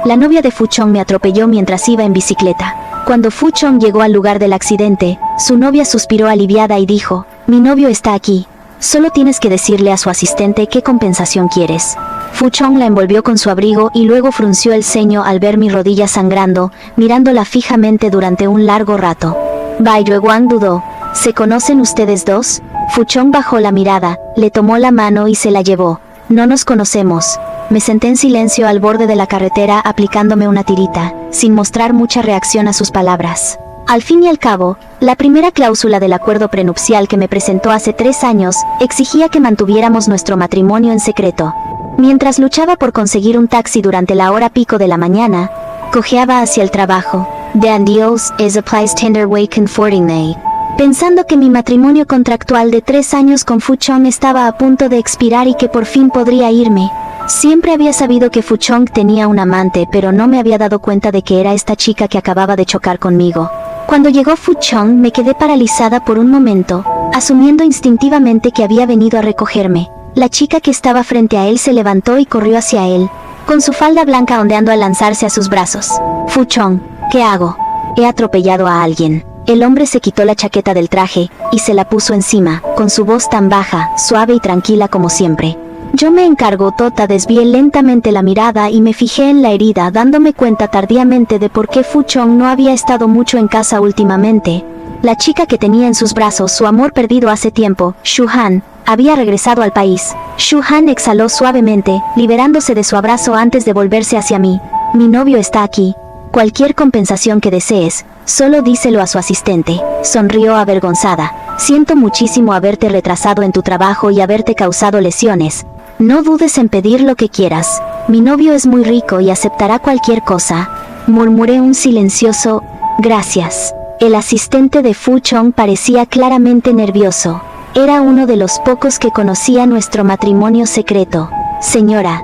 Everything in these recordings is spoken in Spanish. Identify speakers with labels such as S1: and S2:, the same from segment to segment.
S1: La novia de Fu Chong me atropelló mientras iba en bicicleta. Cuando Fu Chong llegó al lugar del accidente, su novia suspiró aliviada y dijo, mi novio está aquí. Solo tienes que decirle a su asistente qué compensación quieres. Fu Chong la envolvió con su abrigo y luego frunció el ceño al ver mi rodilla sangrando, mirándola fijamente durante un largo rato. Bai Yuewang dudó. ¿Se conocen ustedes dos? Fu Chong bajó la mirada, le tomó la mano y se la llevó. No nos conocemos. Me senté en silencio al borde de la carretera aplicándome una tirita, sin mostrar mucha reacción a sus palabras. Al fin y al cabo, la primera cláusula del acuerdo prenupcial que me presentó hace 3 años, exigía que mantuviéramos nuestro matrimonio en secreto. Mientras luchaba por conseguir un taxi durante la hora pico de la mañana, cojeaba hacia el trabajo. Dan Dios es a place tender way comforting me. Pensando que mi matrimonio contractual de 3 años con Fu Chong estaba a punto de expirar y que por fin podría irme. Siempre había sabido que Fu Chong tenía un amante, pero no me había dado cuenta de que era esta chica que acababa de chocar conmigo. Cuando llegó Fu Chong me quedé paralizada por un momento, asumiendo instintivamente que había venido a recogerme. La chica que estaba frente a él se levantó y corrió hacia él, con su falda blanca ondeando al lanzarse a sus brazos. Fu Chong, ¿qué hago? He atropellado a alguien. El hombre se quitó la chaqueta del traje y se la puso encima, con su voz tan baja, suave y tranquila como siempre. Yo me encargo tota, desvié lentamente la mirada y me fijé en la herida, dándome cuenta tardíamente de por qué Fu Chong no había estado mucho en casa últimamente. La chica que tenía en sus brazos su amor perdido hace tiempo, Shu Han, había regresado al país. Shu Han exhaló suavemente, liberándose de su abrazo antes de volverse hacia mí. Mi novio está aquí. Cualquier compensación que desees, solo díselo a su asistente. Sonrió avergonzada. Siento muchísimo haberte retrasado en tu trabajo y haberte causado lesiones. No dudes en pedir lo que quieras. Mi novio es muy rico y aceptará cualquier cosa. Murmuré un silencioso, gracias. El asistente de Fu Chong parecía claramente nervioso. Era uno de los pocos que conocía nuestro matrimonio secreto. Señora.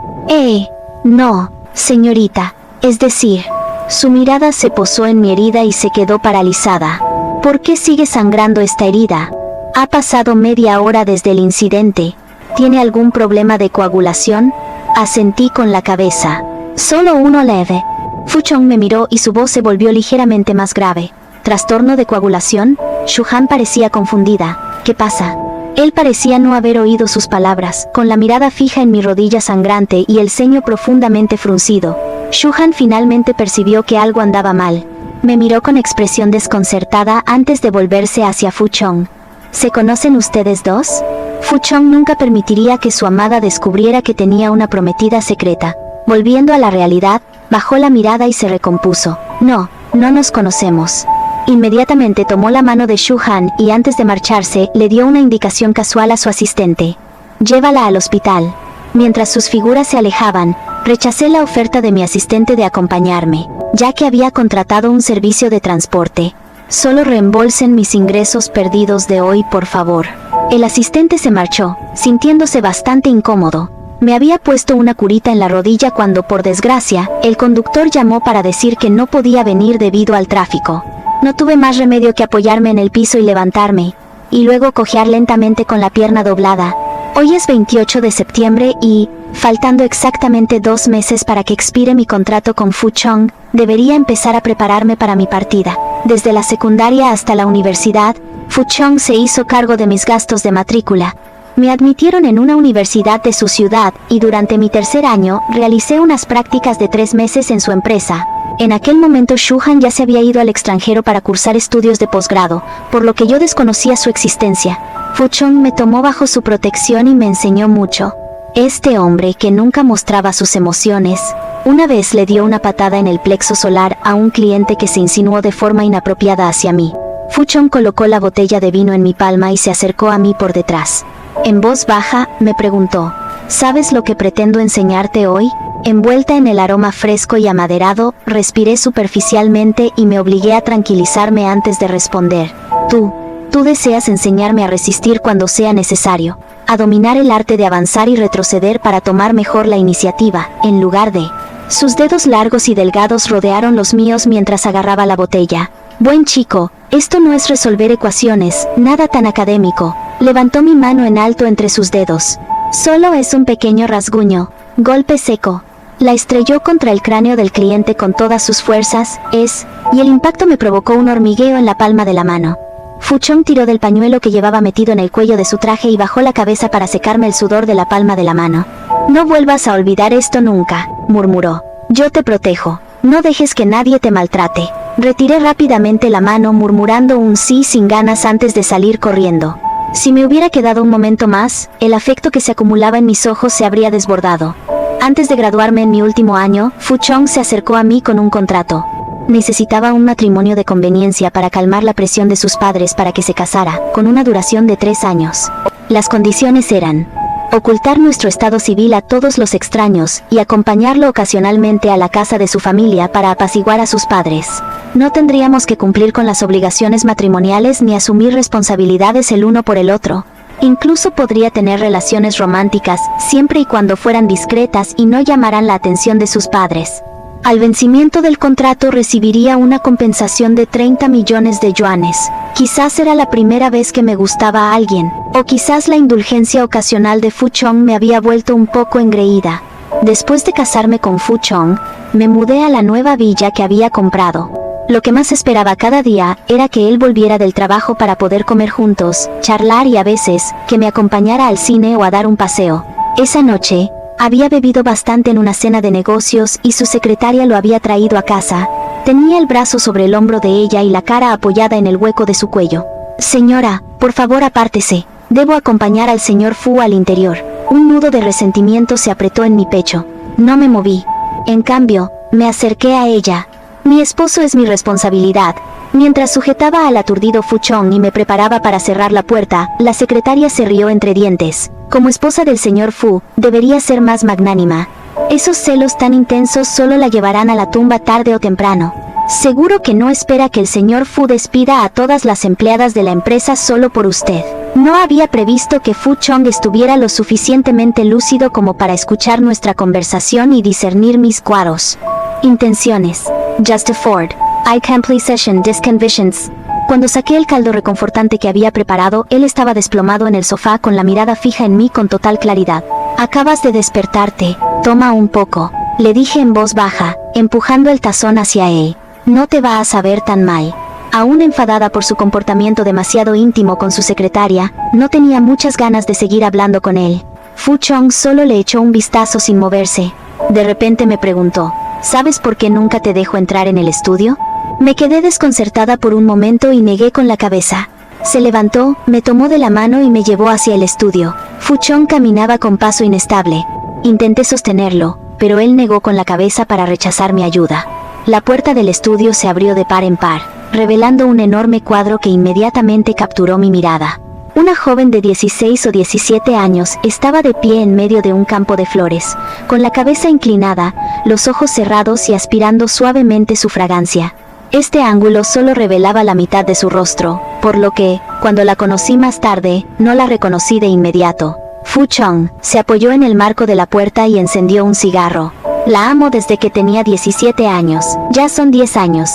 S1: No, señorita. Es decir, su mirada se posó en mi herida y se quedó paralizada. ¿Por qué sigue sangrando esta herida? Ha pasado media hora desde el incidente. ¿Tiene algún problema de coagulación? Asentí con la cabeza. Solo uno leve. Fu Chong me miró y su voz se volvió ligeramente más grave. ¿Trastorno de coagulación? Shu Han parecía confundida. ¿Qué pasa? Él parecía no haber oído sus palabras, con la mirada fija en mi rodilla sangrante y el ceño profundamente fruncido. Shu Han finalmente percibió que algo andaba mal. Me miró con expresión desconcertada antes de volverse hacia Fu Chong. ¿Se conocen ustedes dos? Fu Chong nunca permitiría que su amada descubriera que tenía una prometida secreta. Volviendo a la realidad, bajó la mirada y se recompuso. No nos conocemos. Inmediatamente tomó la mano de Shu Han y antes de marcharse, le dio una indicación casual a su asistente. Llévala al hospital. Mientras sus figuras se alejaban, rechacé la oferta de mi asistente de acompañarme, ya que había contratado un servicio de transporte. Solo reembolsen mis ingresos perdidos de hoy, por favor. El asistente se marchó, sintiéndose bastante incómodo. Me había puesto una curita en la rodilla cuando, por desgracia, el conductor llamó para decir que no podía venir debido al tráfico. No tuve más remedio que apoyarme en el piso y levantarme, y luego cojear lentamente con la pierna doblada. Hoy es 28 de septiembre y, faltando exactamente 2 meses para que expire mi contrato con Fu Chong, debería empezar a prepararme para mi partida. Desde la secundaria hasta la universidad, Fu Chong se hizo cargo de mis gastos de matrícula. Me admitieron en una universidad de su ciudad, y durante mi 3er año, realicé unas prácticas de 3 meses en su empresa. En aquel momento Shu Han ya se había ido al extranjero para cursar estudios de posgrado, por lo que yo desconocía su existencia. Fu Chong me tomó bajo su protección y me enseñó mucho. Este hombre, que nunca mostraba sus emociones, una vez le dio una patada en el plexo solar a un cliente que se insinuó de forma inapropiada hacia mí. Fu Chong colocó la botella de vino en mi palma y se acercó a mí por detrás. En voz baja, me preguntó, ¿sabes lo que pretendo enseñarte hoy? Envuelta en el aroma fresco y amaderado, respiré superficialmente y me obligué a tranquilizarme antes de responder. Tú deseas enseñarme a resistir cuando sea necesario, a dominar el arte de avanzar y retroceder para tomar mejor la iniciativa, en lugar de... Sus dedos largos y delgados rodearon los míos mientras agarraba la botella. Buen chico, esto no es resolver ecuaciones, nada tan académico. Levantó mi mano en alto entre sus dedos. Solo es un pequeño rasguño, golpe seco. La estrelló contra el cráneo del cliente con todas sus fuerzas, y el impacto me provocó un hormigueo en la palma de la mano. Fu Chong tiró del pañuelo que llevaba metido en el cuello de su traje y bajó la cabeza para secarme el sudor de la palma de la mano. No vuelvas a olvidar esto nunca, murmuró. Yo te protejo. No dejes que nadie te maltrate. Retiré rápidamente la mano murmurando un sí sin ganas antes de salir corriendo. Si me hubiera quedado un momento más, el afecto que se acumulaba en mis ojos se habría desbordado. Antes de graduarme en mi último año, Fu Chong se acercó a mí con un contrato. Necesitaba un matrimonio de conveniencia para calmar la presión de sus padres para que se casara, con una duración de 3 años. Las condiciones eran: ocultar nuestro estado civil a todos los extraños y acompañarlo ocasionalmente a la casa de su familia para apaciguar a sus padres. No tendríamos que cumplir con las obligaciones matrimoniales ni asumir responsabilidades el uno por el otro. Incluso podría tener relaciones románticas, siempre y cuando fueran discretas y no llamaran la atención de sus padres. Al vencimiento del contrato recibiría una compensación de 30 millones de yuanes. Quizás era la primera vez que me gustaba a alguien, o quizás la indulgencia ocasional de Fu Chong me había vuelto un poco engreída. Después de casarme con Fu Chong, me mudé a la nueva villa que había comprado. Lo que más esperaba cada día era que él volviera del trabajo para poder comer juntos, charlar y a veces, que me acompañara al cine o a dar un paseo. Esa noche, había bebido bastante en una cena de negocios y su secretaria lo había traído a casa. Tenía el brazo sobre el hombro de ella y la cara apoyada en el hueco de su cuello. Señora, por favor apártese. Debo acompañar al señor Fu al interior. Un nudo de resentimiento se apretó en mi pecho. No me moví. En cambio, me acerqué a ella. Mi esposo es mi responsabilidad. Mientras sujetaba al aturdido Fu Chong y me preparaba para cerrar la puerta, la secretaria se rió entre dientes. Como esposa del señor Fu, debería ser más magnánima. Esos celos tan intensos solo la llevarán a la tumba tarde o temprano. Seguro que no espera que el señor Fu despida a todas las empleadas de la empresa solo por usted. No había previsto que Fu Chong estuviera lo suficientemente lúcido como para escuchar nuestra conversación y discernir mis cuadros. Intenciones. Just a Ford. I can play session disconvisions. Cuando saqué el caldo reconfortante que había preparado, él estaba desplomado en el sofá con la mirada fija en mí con total claridad. Acabas de despertarte. Toma un poco. Le dije en voz baja, empujando el tazón hacia él. No te va a saber tan mal. Aún enfadada por su comportamiento demasiado íntimo con su secretaria, no tenía muchas ganas de seguir hablando con él. Fu Chong solo le echó un vistazo sin moverse. De repente me preguntó: ¿sabes por qué nunca te dejo entrar en el estudio? Me quedé desconcertada por un momento y negué con la cabeza. Se levantó, me tomó de la mano y me llevó hacia el estudio. Fu Chong caminaba con paso inestable. Intenté sostenerlo, pero él negó con la cabeza para rechazar mi ayuda. La puerta del estudio se abrió de par en par, revelando un enorme cuadro que inmediatamente capturó mi mirada. Una joven de 16 o 17 años estaba de pie en medio de un campo de flores, con la cabeza inclinada, los ojos cerrados y aspirando suavemente su fragancia. Este ángulo solo revelaba la mitad de su rostro, por lo que, cuando la conocí más tarde, no la reconocí de inmediato. Fu Chong se apoyó en el marco de la puerta y encendió un cigarro. La amo desde que tenía 17 años, ya son 10 años.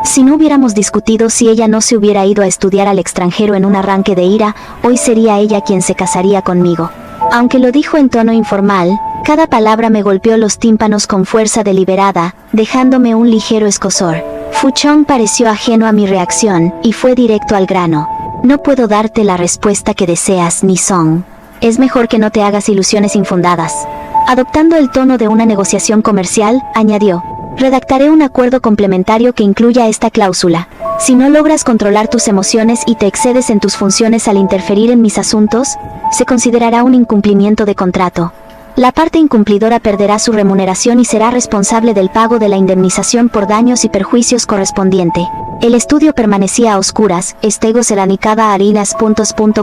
S1: Si no hubiéramos discutido si ella no se hubiera ido a estudiar al extranjero en un arranque de ira, hoy sería ella quien se casaría conmigo. Aunque lo dijo en tono informal, cada palabra me golpeó los tímpanos con fuerza deliberada, dejándome un ligero escozor. Fu Chong pareció ajeno a mi reacción, y fue directo al grano. No puedo darte la respuesta que deseas, Ni Song. Es mejor que no te hagas ilusiones infundadas. Adoptando el tono de una negociación comercial, añadió: redactaré un acuerdo complementario que incluya esta cláusula. Si no logras controlar tus emociones y te excedes en tus funciones al interferir en mis asuntos, se considerará un incumplimiento de contrato. La parte incumplidora perderá su remuneración y será responsable del pago de la indemnización por daños y perjuicios correspondiente. El estudio permanecía a oscuras, estego selanicada harinas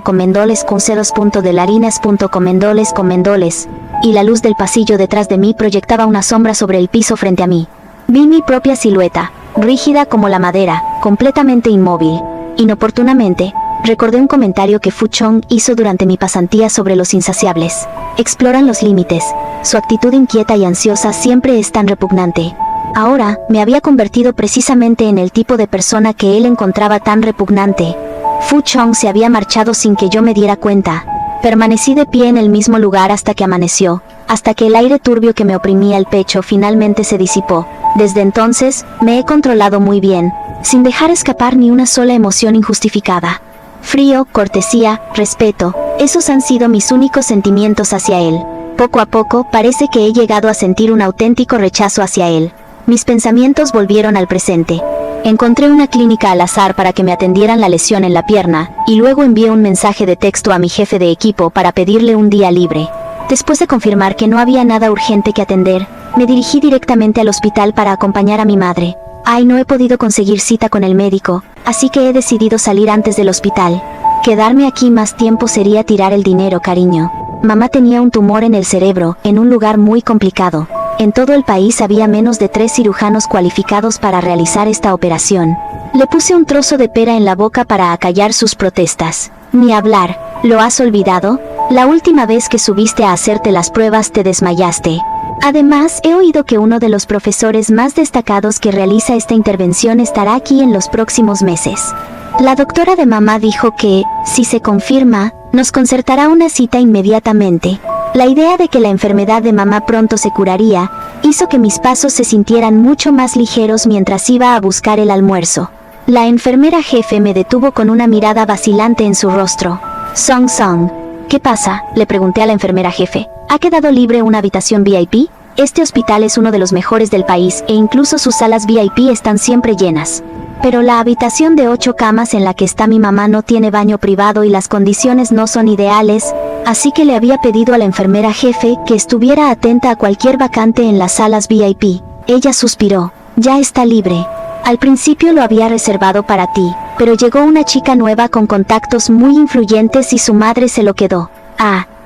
S1: comendoles con ceros del harinas comendoles, y la luz del pasillo detrás de mí proyectaba una sombra sobre el piso frente a mí. Vi mi propia silueta, rígida como la madera, completamente inmóvil. Inoportunamente, recordé un comentario que Fu Chong hizo durante mi pasantía sobre los insaciables. Exploran los límites. Su actitud inquieta y ansiosa siempre es tan repugnante. Ahora, me había convertido precisamente en el tipo de persona que él encontraba tan repugnante. Fu Chong se había marchado sin que yo me diera cuenta. Permanecí de pie en el mismo lugar hasta que amaneció, hasta que el aire turbio que me oprimía el pecho finalmente se disipó. Desde entonces, me he controlado muy bien, sin dejar escapar ni una sola emoción injustificada. Frío, cortesía, respeto, esos han sido mis únicos sentimientos hacia él. Poco a poco, parece que he llegado a sentir un auténtico rechazo hacia él. Mis pensamientos volvieron al presente. Encontré una clínica al azar para que me atendieran la lesión en la pierna, y luego envié un mensaje de texto a mi jefe de equipo para pedirle un día libre. Después de confirmar que no había nada urgente que atender, me dirigí directamente al hospital para acompañar a mi madre. No he podido conseguir cita con el médico, así que he decidido salir antes del hospital. Quedarme aquí más tiempo sería tirar el dinero, cariño. Mamá tenía un tumor en el cerebro, en un lugar muy complicado. En todo el país había menos de 3 cirujanos cualificados para realizar esta operación. Le puse un trozo de pera en la boca para acallar sus protestas. Ni hablar, ¿lo has olvidado? La última vez que subiste a hacerte las pruebas te desmayaste. Además, he oído que uno de los profesores más destacados que realiza esta intervención estará aquí en los próximos meses. La doctora de mamá dijo que, si se confirma, nos concertará una cita inmediatamente. La idea de que la enfermedad de mamá pronto se curaría, hizo que mis pasos se sintieran mucho más ligeros mientras iba a buscar el almuerzo. La enfermera jefe me detuvo con una mirada vacilante en su rostro. Song Song. ¿Qué pasa?, le pregunté a la enfermera jefe. ¿Ha quedado libre una habitación VIP? Este hospital es uno de los mejores del país e incluso sus salas VIP están siempre llenas. Pero la habitación de 8 camas en la que está mi mamá no tiene baño privado y las condiciones no son ideales, así que le había pedido a la enfermera jefe que estuviera atenta a cualquier vacante en las salas VIP. Ella suspiró. Ya está libre. Al principio lo había reservado para ti, pero llegó una chica nueva con contactos muy influyentes y su madre se lo quedó.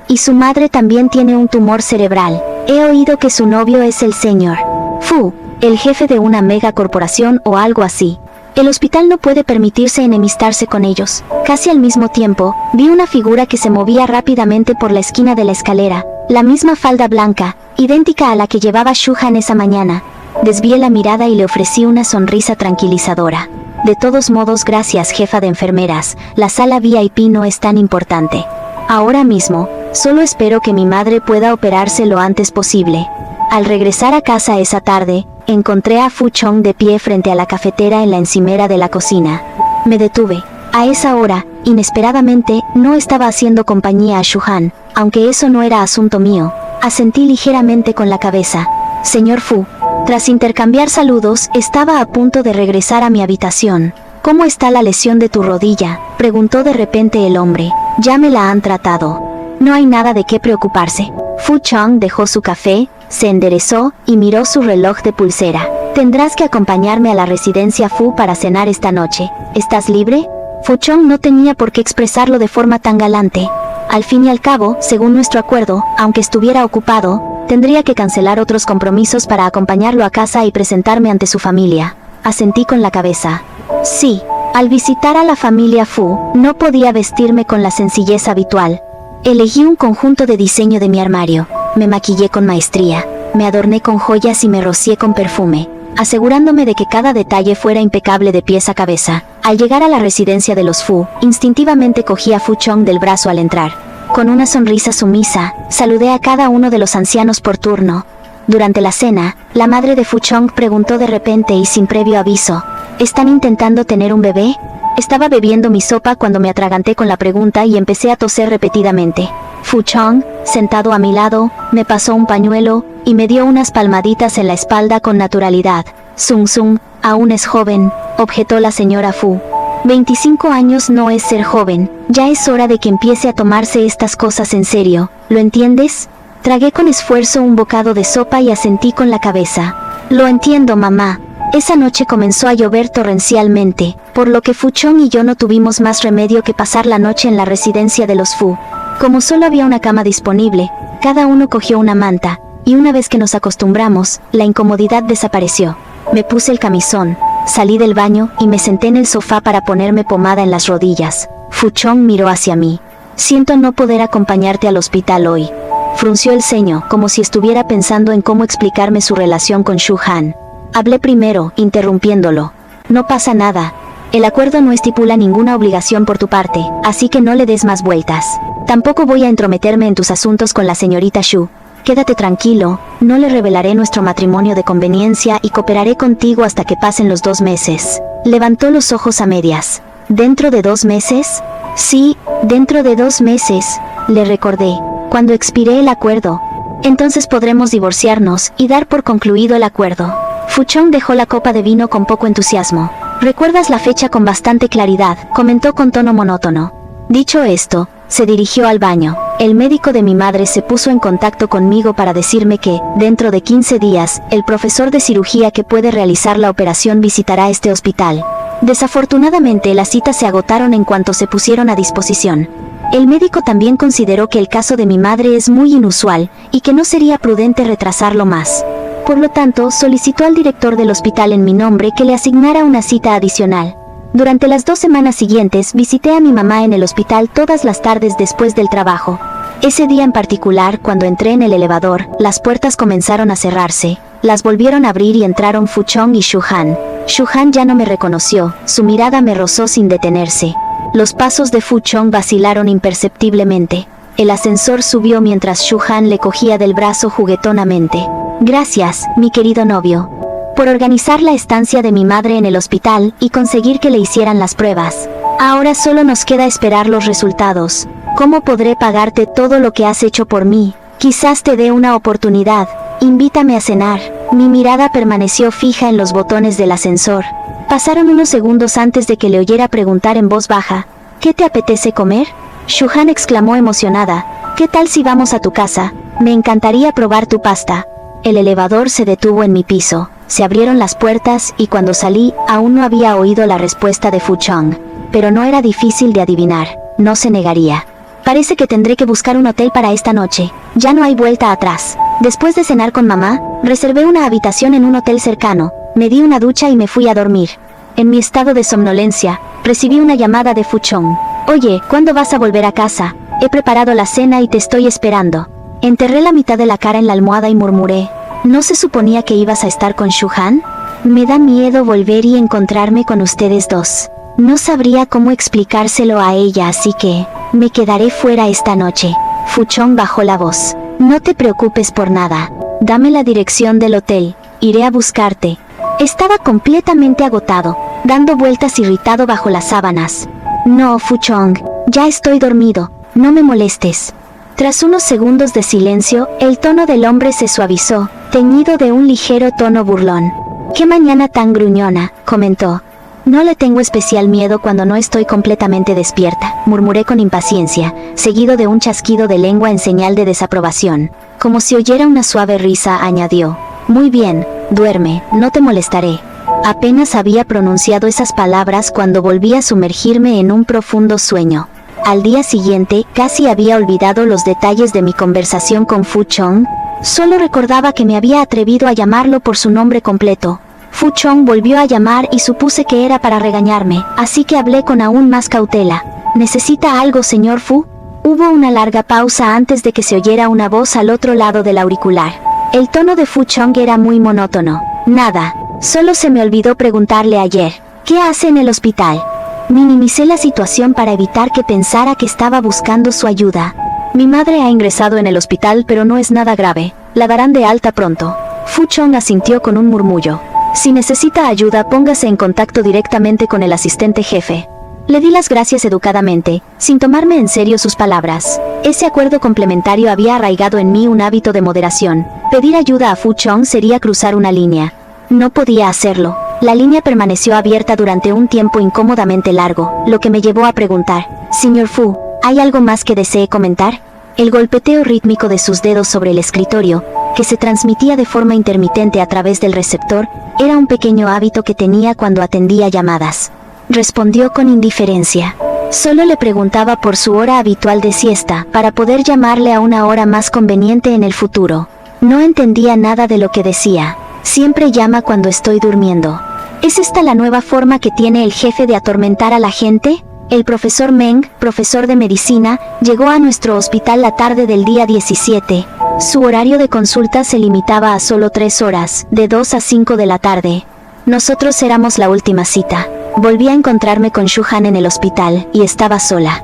S1: Y su madre también tiene un tumor cerebral. He oído que su novio es el señor Fu, el jefe de una mega corporación o algo así. El hospital no puede permitirse enemistarse con ellos. Casi al mismo tiempo, vi una figura que se movía rápidamente por la esquina de la escalera, la misma falda blanca, idéntica a la que llevaba Shuhan esa mañana. Desvié la mirada y le ofrecí una sonrisa tranquilizadora. De todos modos, gracias, jefa de enfermeras, la sala VIP no es tan importante. Ahora mismo, solo espero que mi madre pueda operarse lo antes posible. Al regresar a casa esa tarde, encontré a Fu Chong de pie frente a la cafetera en la encimera de la cocina. Me detuve. A esa hora, inesperadamente, no estaba haciendo compañía a Shuhan, aunque eso no era asunto mío. Asentí ligeramente con la cabeza. Señor Fu. Tras intercambiar saludos, estaba a punto de regresar a mi habitación. ¿Cómo está la lesión de tu rodilla?, preguntó de repente el hombre. Ya me la han tratado. No hay nada de qué preocuparse. Fu Chong dejó su café, se enderezó y miró su reloj de pulsera. Tendrás que acompañarme a la residencia Fu para cenar esta noche. ¿Estás libre? Fu Chong no tenía por qué expresarlo de forma tan galante. Al fin y al cabo, según nuestro acuerdo, aunque estuviera ocupado, tendría que cancelar otros compromisos para acompañarlo a casa y presentarme ante su familia. Asentí con la cabeza. Sí, al visitar a la familia Fu, no podía vestirme con la sencillez habitual. Elegí un conjunto de diseño de mi armario. Me maquillé con maestría, me adorné con joyas y me rocié con perfume, asegurándome de que cada detalle fuera impecable de pies a cabeza. Al llegar a la residencia de los Fu, instintivamente cogí a Fu Chong del brazo al entrar. Con una sonrisa sumisa, saludé a cada uno de los ancianos por turno. Durante la cena, la madre de Fu Chong preguntó de repente y sin previo aviso, ¿están intentando tener un bebé? Estaba bebiendo mi sopa cuando me atraganté con la pregunta y empecé a toser repetidamente. Fu Chong, sentado a mi lado, me pasó un pañuelo y me dio unas palmaditas en la espalda con naturalidad. Sung Sung, aún es joven, objetó la señora Fu. 25 años no es ser joven, ya es hora de que empiece a tomarse estas cosas en serio, ¿lo entiendes? Tragué con esfuerzo un bocado de sopa y asentí con la cabeza. Lo entiendo, mamá. Esa noche comenzó a llover torrencialmente, por lo que Fu Chong y yo no tuvimos más remedio que pasar la noche en la residencia de los Fu. Como solo había una cama disponible, cada uno cogió una manta, y una vez que nos acostumbramos, la incomodidad desapareció. Me puse el camisón, salí del baño y me senté en el sofá para ponerme pomada en las rodillas. Fu Chong miró hacia mí. Siento no poder acompañarte al hospital hoy. Frunció el ceño, como si estuviera pensando en cómo explicarme su relación con Shuhan. Hablé primero, interrumpiéndolo. No pasa nada. El acuerdo no estipula ninguna obligación por tu parte, así que no le des más vueltas. Tampoco voy a entrometerme en tus asuntos con la señorita Shu. Quédate tranquilo, no le revelaré nuestro matrimonio de conveniencia y cooperaré contigo hasta que pasen los 2 meses. Levantó los ojos a medias. ¿Dentro de 2 meses? Sí, dentro de 2 meses, le recordé, cuando expire el acuerdo. Entonces podremos divorciarnos y dar por concluido el acuerdo. Fuchong dejó la copa de vino con poco entusiasmo. ¿Recuerdas la fecha con bastante claridad?, comentó con tono monótono. Dicho esto, se dirigió al baño. El médico de mi madre se puso en contacto conmigo para decirme que, dentro de 15 días, el profesor de cirugía que puede realizar la operación visitará este hospital. Desafortunadamente, las citas se agotaron en cuanto se pusieron a disposición. El médico también consideró que el caso de mi madre es muy inusual y que no sería prudente retrasarlo más. Por lo tanto, solicitó al director del hospital en mi nombre que le asignara una cita adicional. Durante las 2 semanas siguientes visité a mi mamá en el hospital todas las tardes después del trabajo. Ese día en particular, cuando entré en el elevador, las puertas comenzaron a cerrarse, las volvieron a abrir y entraron Fuchong y Shu-Han. Shu-Han ya no me reconoció, su mirada me rozó sin detenerse. Los pasos de Fuchong vacilaron imperceptiblemente. El ascensor subió mientras Shu-Han le cogía del brazo juguetonamente. Gracias, mi querido novio, por organizar la estancia de mi madre en el hospital y conseguir que le hicieran las pruebas. Ahora solo nos queda esperar los resultados. ¿Cómo podré pagarte todo lo que has hecho por mí? Quizás te dé una oportunidad. Invítame a cenar. Mi mirada permaneció fija en los botones del ascensor. Pasaron unos segundos antes de que le oyera preguntar en voz baja, ¿qué te apetece comer? Shu-Han exclamó emocionada, ¿qué tal si vamos a tu casa? Me encantaría probar tu pasta. El elevador se detuvo en mi piso. Se abrieron las puertas y cuando salí, aún no había oído la respuesta de Fuchong. Pero no era difícil de adivinar, no se negaría. Parece que tendré que buscar un hotel para esta noche. Ya no hay vuelta atrás. Después de cenar con mamá, reservé una habitación en un hotel cercano, me di una ducha y me fui a dormir. En mi estado de somnolencia, recibí una llamada de Fuchong. Oye, ¿cuándo vas a volver a casa? He preparado la cena y te estoy esperando. Enterré la mitad de la cara en la almohada y murmuré, ¿no se suponía que ibas a estar con Shu-Han? Me da miedo volver y encontrarme con ustedes dos. No sabría cómo explicárselo a ella, así que me quedaré fuera esta noche. Fuchong bajó la voz. No te preocupes por nada. Dame la dirección del hotel. Iré a buscarte. Estaba completamente agotado, dando vueltas irritado bajo las sábanas. No, Fuchong, ya estoy dormido. No me molestes. Tras unos segundos de silencio, el tono del hombre se suavizó, teñido de un ligero tono burlón. «Qué mañana tan gruñona», comentó. «No le tengo especial miedo cuando no estoy completamente despierta», murmuré con impaciencia, seguido de un chasquido de lengua en señal de desaprobación. Como si oyera una suave risa, añadió. «Muy bien, duerme, no te molestaré». Apenas había pronunciado esas palabras cuando volví a sumergirme en un profundo sueño. Al día siguiente, casi había olvidado los detalles de mi conversación con Fuchong. Solo recordaba que me había atrevido a llamarlo por su nombre completo. Fuchong volvió a llamar y supuse que era para regañarme, así que hablé con aún más cautela. ¿Necesita algo, señor Fu? Hubo una larga pausa antes de que se oyera una voz al otro lado del auricular. El tono de Fuchong era muy monótono. Nada, solo se me olvidó preguntarle ayer. ¿Qué hace en el hospital? Minimicé la situación para evitar que pensara que estaba buscando su ayuda. Mi madre ha ingresado en el hospital, pero no es nada grave. La darán de alta pronto. Fuchong asintió con un murmullo. Si necesita ayuda, póngase en contacto directamente con el asistente jefe. Le di las gracias educadamente, sin tomarme en serio sus palabras. Ese acuerdo complementario había arraigado en mí un hábito de moderación. Pedir ayuda a Fuchong sería cruzar una línea. No podía hacerlo. La línea permaneció abierta durante un tiempo incómodamente largo, lo que me llevó a preguntar, «Señor Fu, ¿hay algo más que desee comentar?» El golpeteo rítmico de sus dedos sobre el escritorio, que se transmitía de forma intermitente a través del receptor, era un pequeño hábito que tenía cuando atendía llamadas. Respondió con indiferencia. Solo le preguntaba por su hora habitual de siesta, para poder llamarle a una hora más conveniente en el futuro. No entendía nada de lo que decía. Siempre llama cuando estoy durmiendo. ¿Es esta la nueva forma que tiene el jefe de atormentar a la gente? El profesor Meng, profesor de medicina, llegó a nuestro hospital la tarde del día 17. Su horario de consulta se limitaba a solo 3 horas, de 2 a 5 de la tarde. Nosotros éramos la última cita. Volví a encontrarme con Shu-Han en el hospital, y estaba sola.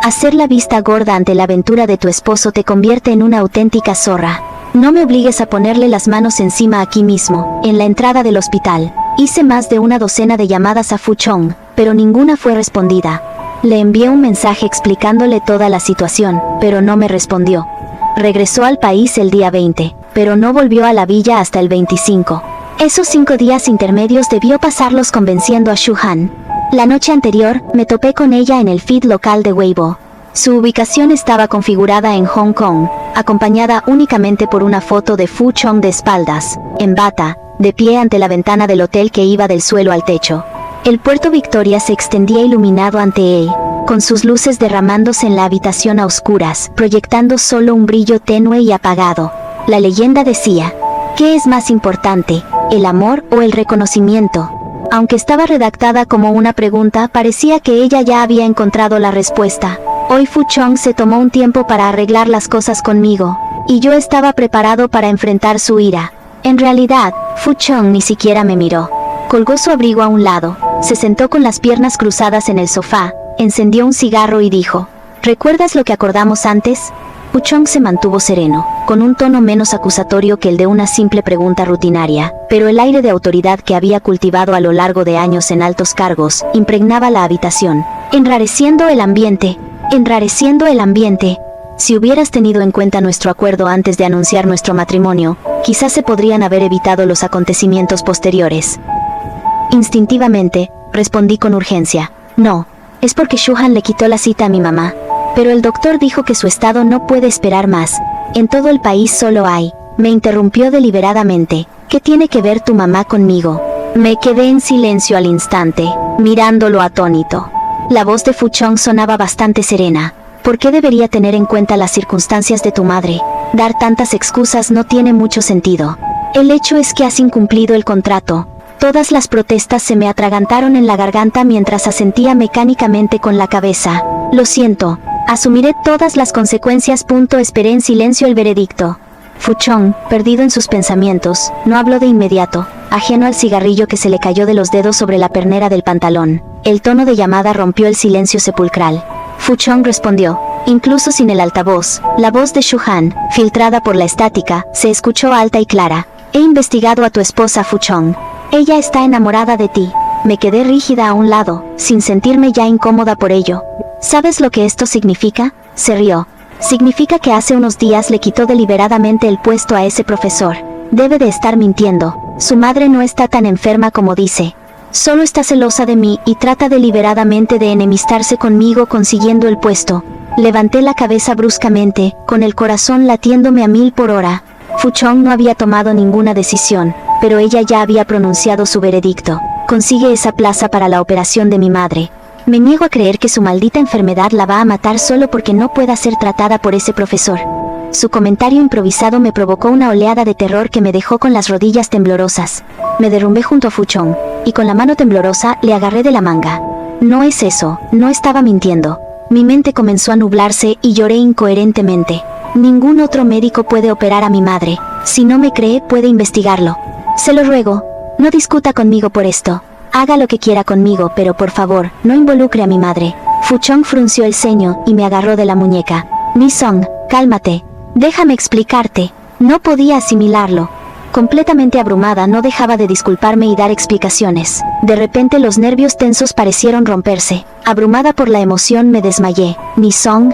S1: Hacer la vista gorda ante la aventura de tu esposo te convierte en una auténtica zorra. No me obligues a ponerle las manos encima aquí mismo, en la entrada del hospital. Hice más de una docena de llamadas a Fu Chong, pero ninguna fue respondida. Le envié un mensaje explicándole toda la situación, pero no me respondió. Regresó al país el día 20, pero no volvió a la villa hasta el 25. Esos 5 días intermedios debió pasarlos convenciendo a Shu Han. La noche anterior, me topé con ella en el feed local de Weibo. Su ubicación estaba configurada en Hong Kong, acompañada únicamente por una foto de Fu Chong de espaldas, en bata, de pie ante la ventana del hotel que iba del suelo al techo. El puerto Victoria se extendía iluminado ante él, con sus luces derramándose en la habitación a oscuras, proyectando solo un brillo tenue y apagado. La leyenda decía, ¿qué es más importante, el amor o el reconocimiento? Aunque estaba redactada como una pregunta, parecía que ella ya había encontrado la respuesta. Hoy Fu Chong se tomó un tiempo para arreglar las cosas conmigo, y yo estaba preparado para enfrentar su ira. En realidad, Fu Chong ni siquiera me miró. Colgó su abrigo a un lado, se sentó con las piernas cruzadas en el sofá, encendió un cigarro y dijo, ¿recuerdas lo que acordamos antes? Fu Chong se mantuvo sereno, con un tono menos acusatorio que el de una simple pregunta rutinaria, pero el aire de autoridad que había cultivado a lo largo de años en altos cargos impregnaba la habitación, enrareciendo el ambiente. Si hubieras tenido en cuenta nuestro acuerdo antes de anunciar nuestro matrimonio, quizás se podrían haber evitado los acontecimientos posteriores. Instintivamente, respondí con urgencia. No, es porque Shu Han le quitó la cita a mi mamá. Pero el doctor dijo que su estado no puede esperar más. En todo el país solo hay. Me interrumpió deliberadamente. ¿Qué tiene que ver tu mamá conmigo? Me quedé en silencio al instante, mirándolo atónito. La voz de Fu Chong sonaba bastante serena. ¿Por qué debería tener en cuenta las circunstancias de tu madre? Dar tantas excusas no tiene mucho sentido. El hecho es que has incumplido el contrato. Todas las protestas se me atragantaron en la garganta mientras asentía mecánicamente con la cabeza. Lo siento. Asumiré todas las consecuencias. Esperé en silencio el veredicto. Fu Chong, perdido en sus pensamientos, no habló de inmediato, ajeno al cigarrillo que se le cayó de los dedos sobre la pernera del pantalón. El tono de llamada rompió el silencio sepulcral. Fu Chong respondió, incluso sin el altavoz. La voz de Shu Han, filtrada por la estática, se escuchó alta y clara. He investigado a tu esposa Fu Chong. Ella está enamorada de ti. Me quedé rígida a un lado, sin sentirme ya incómoda por ello. ¿Sabes lo que esto significa? Se rió. Significa que hace unos días le quitó deliberadamente el puesto a ese profesor. Debe de estar mintiendo. Su madre no está tan enferma como dice. Solo está celosa de mí y trata deliberadamente de enemistarse conmigo consiguiendo el puesto. Levanté la cabeza bruscamente, con el corazón latiéndome a 1000 por hora. Fu Chong no había tomado ninguna decisión, pero ella ya había pronunciado su veredicto. Consigue esa plaza para la operación de mi madre. Me niego a creer que su maldita enfermedad la va a matar solo porque no pueda ser tratada por ese profesor. Su comentario improvisado me provocó una oleada de terror que me dejó con las rodillas temblorosas. Me derrumbé junto a Fu Chong, y con la mano temblorosa le agarré de la manga. No es eso, no estaba mintiendo. Mi mente comenzó a nublarse y lloré incoherentemente. Ningún otro médico puede operar a mi madre. Si no me cree, puede investigarlo. Se lo ruego, no discuta conmigo por esto. Haga lo que quiera conmigo, pero por favor, no involucre a mi madre. Fu Chong frunció el ceño y me agarró de la muñeca. Mi Song, cálmate. Déjame explicarte. No podía asimilarlo. Completamente abrumada, no dejaba de disculparme y dar explicaciones. De repente los nervios tensos parecieron romperse. Abrumada por la emoción me desmayé. Mi Song.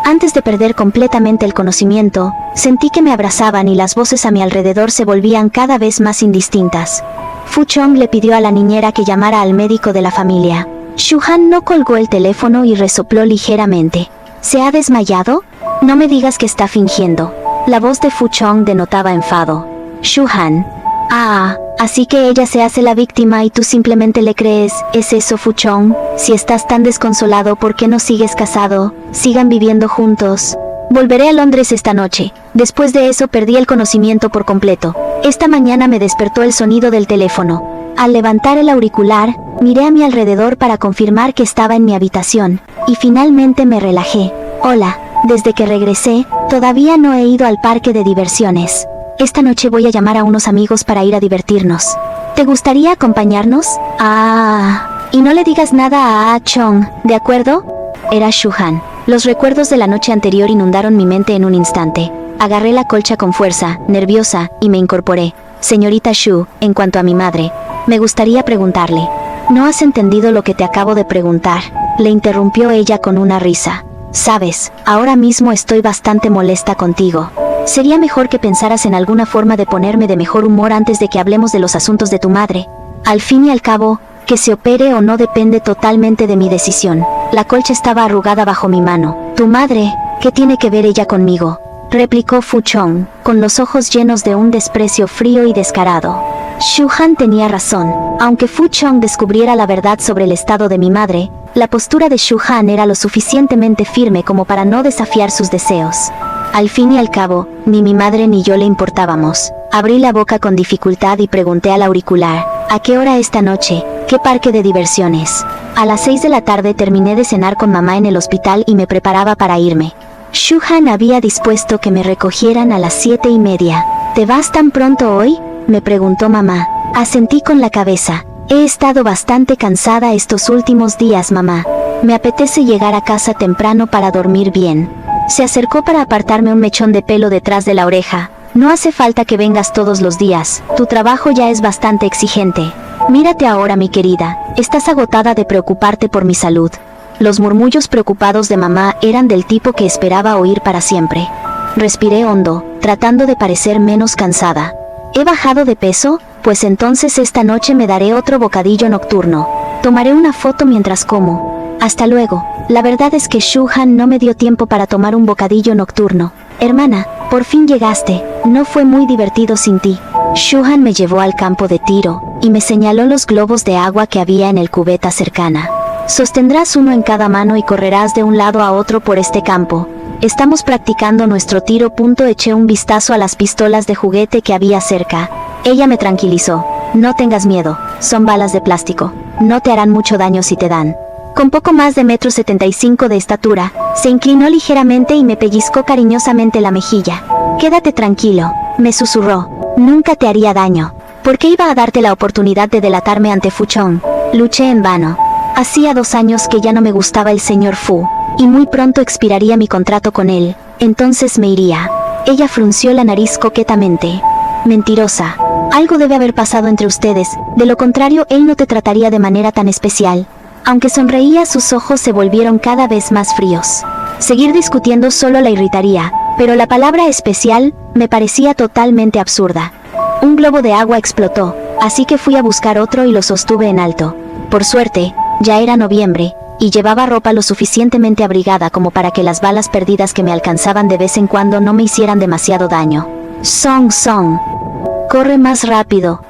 S1: Antes de perder completamente el conocimiento, sentí que me abrazaban y las voces a mi alrededor se volvían cada vez más indistintas. Fu Chong le pidió a la niñera que llamara al médico de la familia. Shu Han no colgó el teléfono y resopló ligeramente. ¿Se ha desmayado? No me digas que está fingiendo. La voz de Fu Chong denotaba enfado. Shu Han. Ah, así que ella se hace la víctima y tú simplemente le crees. ¿Es eso, Fu Chong? Si estás tan desconsolado, ¿por qué no sigues casado? Sigan viviendo juntos. Volveré a Londres esta noche. Después de eso perdí el conocimiento por completo. Esta mañana me despertó el sonido del teléfono. Al levantar el auricular, miré a mi alrededor para confirmar que estaba en mi habitación, y finalmente me relajé. Hola, desde que regresé, todavía no he ido al parque de diversiones. Esta noche voy a llamar a unos amigos para ir a divertirnos. ¿Te gustaría acompañarnos? Ah, y no le digas nada a Ah Chong, ¿de acuerdo? Era Shu-han. Los recuerdos de la noche anterior inundaron mi mente en un instante. Agarré la colcha con fuerza, nerviosa, y me incorporé. Señorita Shu, en cuanto a mi madre, me gustaría preguntarle. ¿No has entendido lo que te acabo de preguntar?, le interrumpió ella con una risa. Sabes, ahora mismo estoy bastante molesta contigo. Sería mejor que pensaras en alguna forma de ponerme de mejor humor antes de que hablemos de los asuntos de tu madre. Al fin y al cabo, que se opere o no depende totalmente de mi decisión. La colcha estaba arrugada bajo mi mano. ¿Tu madre? ¿Qué tiene que ver ella conmigo?, replicó Fu Chong, con los ojos llenos de un desprecio frío y descarado. Shu-han tenía razón. Aunque Fu Chong descubriera la verdad sobre el estado de mi madre, la postura de Shu-han era lo suficientemente firme como para no desafiar sus deseos. Al fin y al cabo, ni mi madre ni yo le importábamos. Abrí la boca con dificultad y pregunté al auricular, ¿a qué hora esta noche? ¿Qué parque de diversiones? A las 6 de la tarde terminé de cenar con mamá en el hospital y me preparaba para irme. Shu-han había dispuesto que me recogieran a las 7:30. ¿Te vas tan pronto hoy?, me preguntó mamá. Asentí con la cabeza. He estado bastante cansada estos últimos días, mamá. Me apetece llegar a casa temprano para dormir bien. Se acercó para apartarme un mechón de pelo detrás de la oreja. No hace falta que vengas todos los días. Tu trabajo ya es bastante exigente. Mírate ahora, mi querida. Estás agotada de preocuparte por mi salud. Los murmullos preocupados de mamá eran del tipo que esperaba oír para siempre. Respiré hondo, tratando de parecer menos cansada. ¿He bajado de peso? Pues entonces esta noche me daré otro bocadillo nocturno. Tomaré una foto mientras como. Hasta luego. La verdad es que Shu-han no me dio tiempo para tomar un bocadillo nocturno. Hermana, por fin llegaste. No fue muy divertido sin ti. Shu-han me llevó al campo de tiro, y me señaló los globos de agua que había en el cubeta cercana. Sostendrás uno en cada mano y correrás de un lado a otro por este campo. Estamos practicando nuestro tiro. Eché un vistazo a las pistolas de juguete que había cerca. Ella me tranquilizó. No tengas miedo, son balas de plástico. No te harán mucho daño si te dan. Con poco más de 1,75 m de estatura, se inclinó ligeramente y me pellizcó cariñosamente la mejilla. Quédate tranquilo, me susurró. Nunca te haría daño. ¿Por qué iba a darte la oportunidad de delatarme ante Fu Chong? Luché en vano. Hacía 2 años que ya no me gustaba el señor Fu, y muy pronto expiraría mi contrato con él. Entonces me iría. Ella frunció la nariz coquetamente. Mentirosa. Algo debe haber pasado entre ustedes, de lo contrario él no te trataría de manera tan especial. Aunque sonreía, sus ojos se volvieron cada vez más fríos. Seguir discutiendo solo la irritaría, pero la palabra especial me parecía totalmente absurda. Un globo de agua explotó, así que fui a buscar otro y lo sostuve en alto. Por suerte, ya era noviembre, y llevaba ropa lo suficientemente abrigada como para que las balas perdidas que me alcanzaban de vez en cuando no me hicieran demasiado daño. Song Song. Corre más rápido.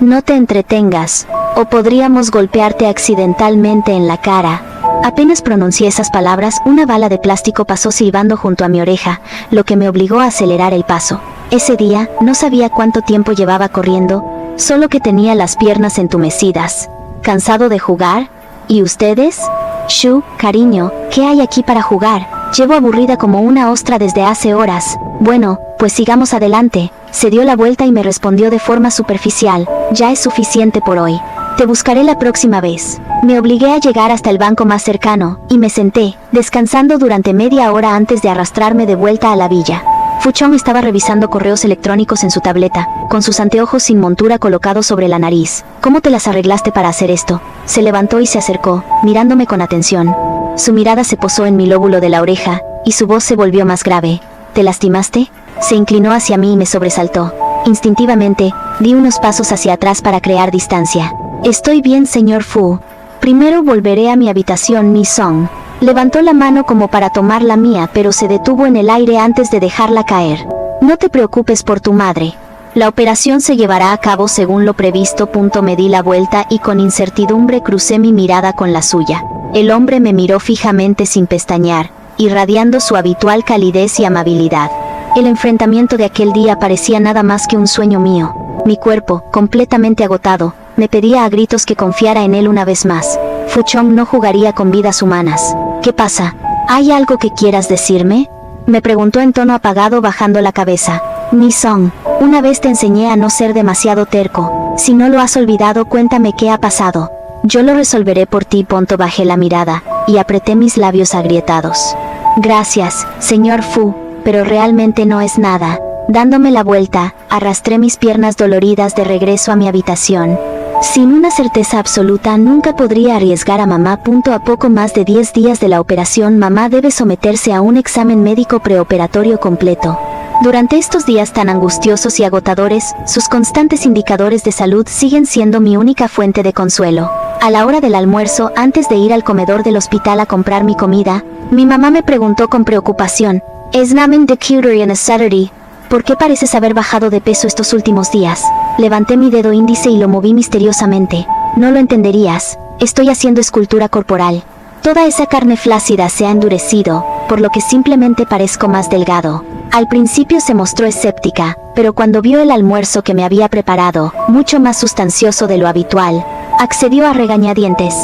S1: No te entretengas, o podríamos golpearte accidentalmente en la cara. Apenas pronuncié esas palabras, una bala de plástico pasó silbando junto a mi oreja, lo que me obligó a acelerar el paso. Ese día, no sabía cuánto tiempo llevaba corriendo, solo que tenía las piernas entumecidas. ¿Cansado de jugar? ¿Y ustedes? Shu, cariño, ¿qué hay aquí para jugar? Llevo aburrida como una ostra desde hace horas. Bueno, pues sigamos adelante. Se dio la vuelta y me respondió de forma superficial. Ya es suficiente por hoy. Te buscaré la próxima vez. Me obligué a llegar hasta el banco más cercano, y me senté, descansando durante media hora antes de arrastrarme de vuelta a la villa. Fu Chong estaba revisando correos electrónicos en su tableta, con sus anteojos sin montura colocados sobre la nariz. ¿Cómo te las arreglaste para hacer esto? Se levantó y se acercó, mirándome con atención. Su mirada se posó en mi lóbulo de la oreja, y su voz se volvió más grave. ¿Te lastimaste? Se inclinó hacia mí y me sobresaltó. Instintivamente, di unos pasos hacia atrás para crear distancia. Estoy bien, señor Fu. Primero volveré a mi habitación, Mi Song. Levantó la mano como para tomar la mía, pero se detuvo en el aire antes de dejarla caer. No te preocupes por tu madre. La operación se llevará a cabo según lo previsto. Me di la vuelta y con incertidumbre crucé mi mirada con la suya. El hombre me miró fijamente sin pestañear, irradiando su habitual calidez y amabilidad. El enfrentamiento de aquel día parecía nada más que un sueño mío. Mi cuerpo, completamente agotado, me pedía a gritos que confiara en él una vez más. Fu Chong no jugaría con vidas humanas. ¿Qué pasa? ¿Hay algo que quieras decirme? Me preguntó en tono apagado, bajando la cabeza. Mi Song, una vez te enseñé a no ser demasiado terco. Si no lo has olvidado, cuéntame qué ha pasado. Yo lo resolveré por ti. Bajé la mirada, y apreté mis labios agrietados. Gracias, señor Fu, pero realmente no es nada. Dándome la vuelta, arrastré mis piernas doloridas de regreso a mi habitación. Sin una certeza absoluta, nunca podría arriesgar a mamá. A poco más de 10 días de la operación, mamá debe someterse a un examen médico preoperatorio completo. Durante estos días tan angustiosos y agotadores, sus constantes indicadores de salud siguen siendo mi única fuente de consuelo. A la hora del almuerzo, antes de ir al comedor del hospital a comprar mi comida, mi mamá me preguntó con preocupación: ¿Es namen de cutie en a Saturday? ¿Por qué pareces haber bajado de peso estos últimos días? Levanté mi dedo índice y lo moví misteriosamente. No lo entenderías. Estoy haciendo escultura corporal. Toda esa carne flácida se ha endurecido, por lo que simplemente parezco más delgado. Al principio se mostró escéptica, pero cuando vio el almuerzo que me había preparado, mucho más sustancioso de lo habitual, accedió a regañadientes.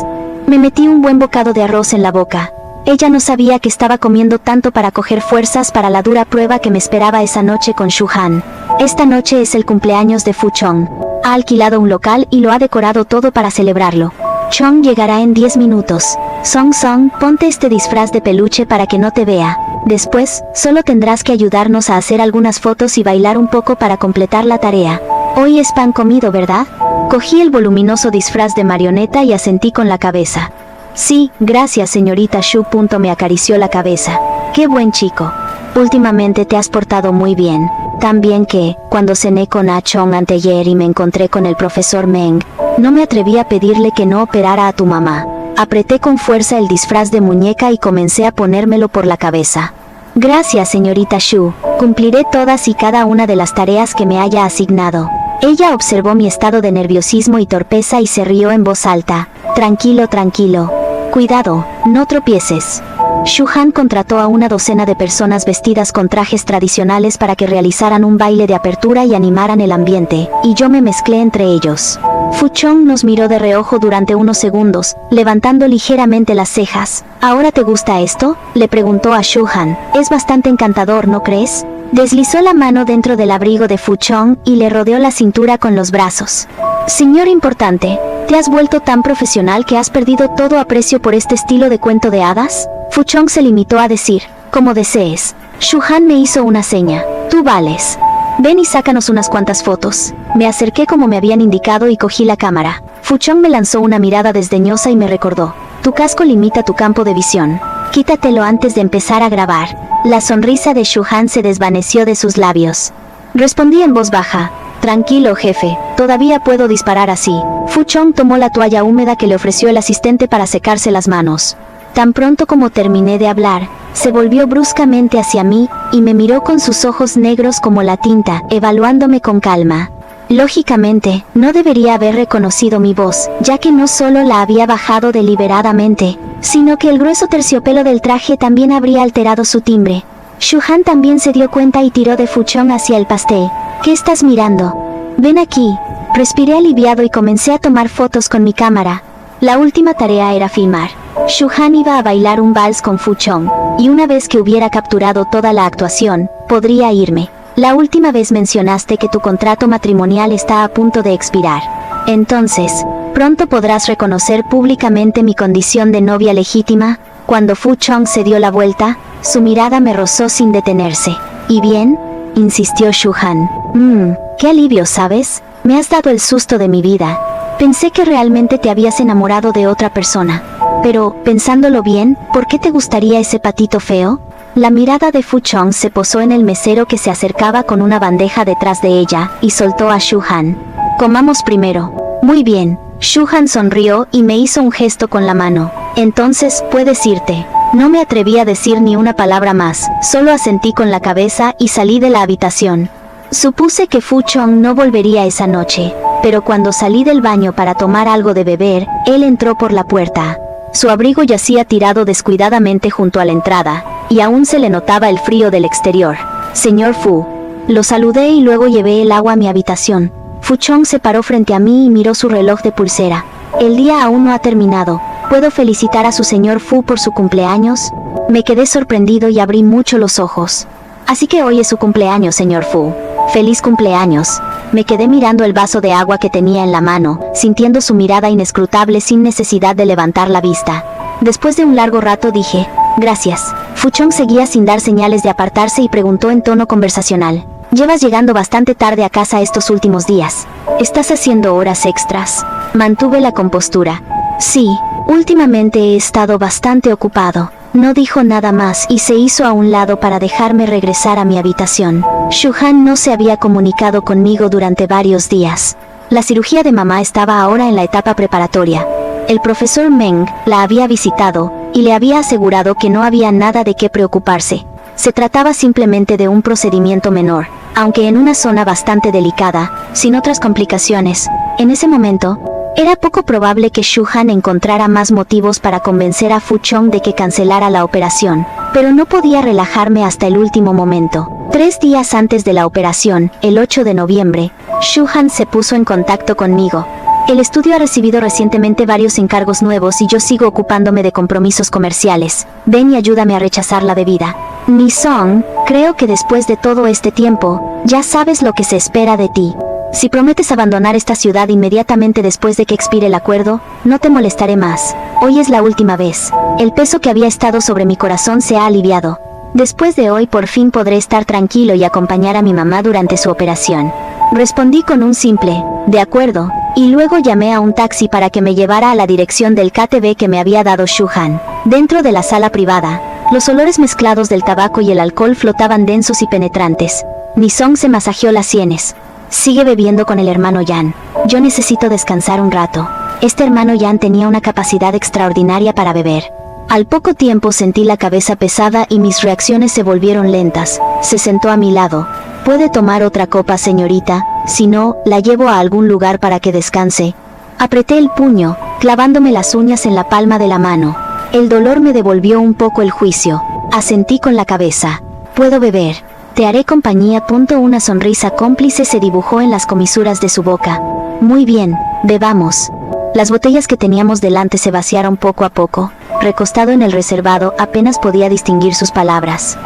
S1: Me metí un buen bocado de arroz en la boca. Ella no sabía que estaba comiendo tanto para coger fuerzas para la dura prueba que me esperaba esa noche con Shu Han. Esta noche es el cumpleaños de Fu Chong. Ha alquilado un local y lo ha decorado todo para celebrarlo. Chong llegará en 10 minutos. Song Song, ponte este disfraz de peluche para que no te vea. Después, solo tendrás que ayudarnos a hacer algunas fotos y bailar un poco para completar la tarea. Hoy es pan comido, ¿verdad? Cogí el voluminoso disfraz de marioneta y asentí con la cabeza. Sí, gracias señorita Shu. Me acarició la cabeza. Qué buen chico. Últimamente te has portado muy bien. También que, cuando cené con A Chong anteayer y me encontré con el profesor Meng, no me atreví a pedirle que no operara a tu mamá. Apreté con fuerza el disfraz de muñeca y comencé a ponérmelo por la cabeza. Gracias señorita Shu. Cumpliré todas y cada una de las tareas que me haya asignado. Ella observó mi estado de nerviosismo y torpeza y se rió en voz alta. Tranquilo, tranquilo. Cuidado, no tropieces. Shu Han contrató a una docena de personas vestidas con trajes tradicionales para que realizaran un baile de apertura y animaran el ambiente, y yo me mezclé entre ellos. Fu Chong nos miró de reojo durante unos segundos, levantando ligeramente las cejas. ¿Ahora te gusta esto?, le preguntó a Shu Han. Es bastante encantador, ¿no crees? Deslizó la mano dentro del abrigo de Fu Chong y le rodeó la cintura con los brazos. Señor importante, ¿te has vuelto tan profesional que has perdido todo aprecio por este estilo de cuento de hadas? Fu Chong se limitó a decir: como desees. Shu Han me hizo una seña. Tú vales. Ven y sácanos unas cuantas fotos. Me acerqué como me habían indicado y cogí la cámara. Fu Chong me lanzó una mirada desdeñosa y me recordó: tu casco limita tu campo de visión. Quítatelo antes de empezar a grabar. La sonrisa de Shu Han se desvaneció de sus labios. Respondí en voz baja: tranquilo jefe, todavía puedo disparar así. Fu Chong tomó la toalla húmeda que le ofreció el asistente para secarse las manos. Tan pronto como terminé de hablar, se volvió bruscamente hacia mí, y me miró con sus ojos negros como la tinta, evaluándome con calma. Lógicamente, no debería haber reconocido mi voz, ya que no solo la había bajado deliberadamente, sino que el grueso terciopelo del traje también habría alterado su timbre. Shu Han también se dio cuenta y tiró de Fu Chong hacia el pastel. ¿Qué estás mirando? Ven aquí. Respiré aliviado y comencé a tomar fotos con mi cámara. La última tarea era filmar. Shu Han iba a bailar un vals con Fu Chong, y una vez que hubiera capturado toda la actuación, podría irme. La última vez mencionaste que tu contrato matrimonial está a punto de expirar. Entonces, pronto podrás reconocer públicamente mi condición de novia legítima. Cuando Fu Chong se dio la vuelta, su mirada me rozó sin detenerse. ¿Y bien?, insistió Shu Han. Qué alivio, ¿sabes? Me has dado el susto de mi vida. Pensé que realmente te habías enamorado de otra persona. Pero, pensándolo bien, ¿por qué te gustaría ese patito feo? La mirada de Fu Chong se posó en el mesero que se acercaba con una bandeja detrás de ella, y soltó a Shu Han. Comamos primero. Muy bien. Shu Han sonrió y me hizo un gesto con la mano. Entonces, puedes irte. No me atreví a decir ni una palabra más, solo asentí con la cabeza y salí de la habitación. Supuse que Fu Chong no volvería esa noche, pero cuando salí del baño para tomar algo de beber, él entró por la puerta. Su abrigo yacía tirado descuidadamente junto a la entrada, y aún se le notaba el frío del exterior. Señor Fu. Lo saludé y luego llevé el agua a mi habitación. Fu Chong se paró frente a mí y miró su reloj de pulsera. El día aún no ha terminado. ¿Puedo felicitar a su señor Fu por su cumpleaños? Me quedé sorprendido y abrí mucho los ojos. Así que hoy es su cumpleaños, señor Fu. Feliz cumpleaños. Me quedé mirando el vaso de agua que tenía en la mano, sintiendo su mirada inescrutable sin necesidad de levantar la vista. Después de un largo rato dije, gracias. Fuchong seguía sin dar señales de apartarse y preguntó en tono conversacional. Llevas llegando bastante tarde a casa estos últimos días. ¿Estás haciendo horas extras? Mantuve la compostura. Sí, últimamente he estado bastante ocupado. No dijo nada más y se hizo a un lado para dejarme regresar a mi habitación. Shuhan no se había comunicado conmigo durante varios días. La cirugía de mamá estaba ahora en la etapa preparatoria. El profesor Meng la había visitado y le había asegurado que no había nada de qué preocuparse. Se trataba simplemente de un procedimiento menor, aunque en una zona bastante delicada, sin otras complicaciones. En ese momento, era poco probable que Shuhan encontrara más motivos para convencer a Fuchong de que cancelara la operación, pero no podía relajarme hasta el último momento. 3 días antes de la operación, el 8 de noviembre, Shuhan se puso en contacto conmigo. El estudio ha recibido recientemente varios encargos nuevos y yo sigo ocupándome de compromisos comerciales. Ven y ayúdame a rechazar la bebida. Mi Song, creo que después de todo este tiempo, ya sabes lo que se espera de ti. Si prometes abandonar esta ciudad inmediatamente después de que expire el acuerdo, no te molestaré más. Hoy es la última vez. El peso que había estado sobre mi corazón se ha aliviado. Después de hoy por fin podré estar tranquilo y acompañar a mi mamá durante su operación. Respondí con un simple, de acuerdo, y luego llamé a un taxi para que me llevara a la dirección del KTV que me había dado Shuhan. Dentro de la sala privada, los olores mezclados del tabaco y el alcohol flotaban densos y penetrantes. Mi Song se masajeó las sienes. Sigue bebiendo con el hermano Yan. Yo necesito descansar un rato. Este hermano Yan tenía una capacidad extraordinaria para beber. Al poco tiempo sentí la cabeza pesada y mis reacciones se volvieron lentas. Se sentó a mi lado. ¿Puede tomar otra copa, señorita? Si no, la llevo a algún lugar para que descanse. Apreté el puño, clavándome las uñas en la palma de la mano. El dolor me devolvió un poco el juicio. Asentí con la cabeza. Puedo beber. Te haré compañía. Una sonrisa cómplice se dibujó en las comisuras de su boca. Muy bien, bebamos. Las botellas que teníamos delante se vaciaron poco a poco. Recostado en el reservado, apenas podía distinguir sus palabras.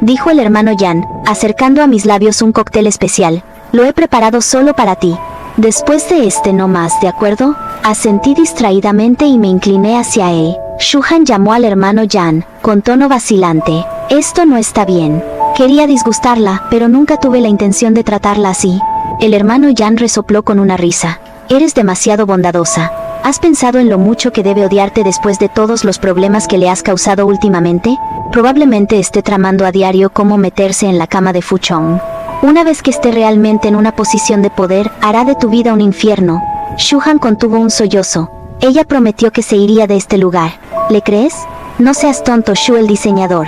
S1: Dijo el hermano Yan, acercando a mis labios un cóctel especial. Lo he preparado solo para ti. Después de no más, ¿de acuerdo? Asentí distraídamente y me incliné hacia él. Shuhan llamó al hermano Yan, con tono vacilante. Esto no está bien. Quería disgustarla, pero nunca tuve la intención de tratarla así. El hermano Yan resopló con una risa. Eres demasiado bondadosa. ¿Has pensado en lo mucho que debe odiarte después de todos los problemas que le has causado últimamente? Probablemente esté tramando a diario cómo meterse en la cama de Fuchong. Una vez que esté realmente en una posición de poder, hará de tu vida un infierno. Shuhan contuvo un sollozo. Ella prometió que se iría de este lugar. ¿Le crees? No seas tonto, Shu el diseñador.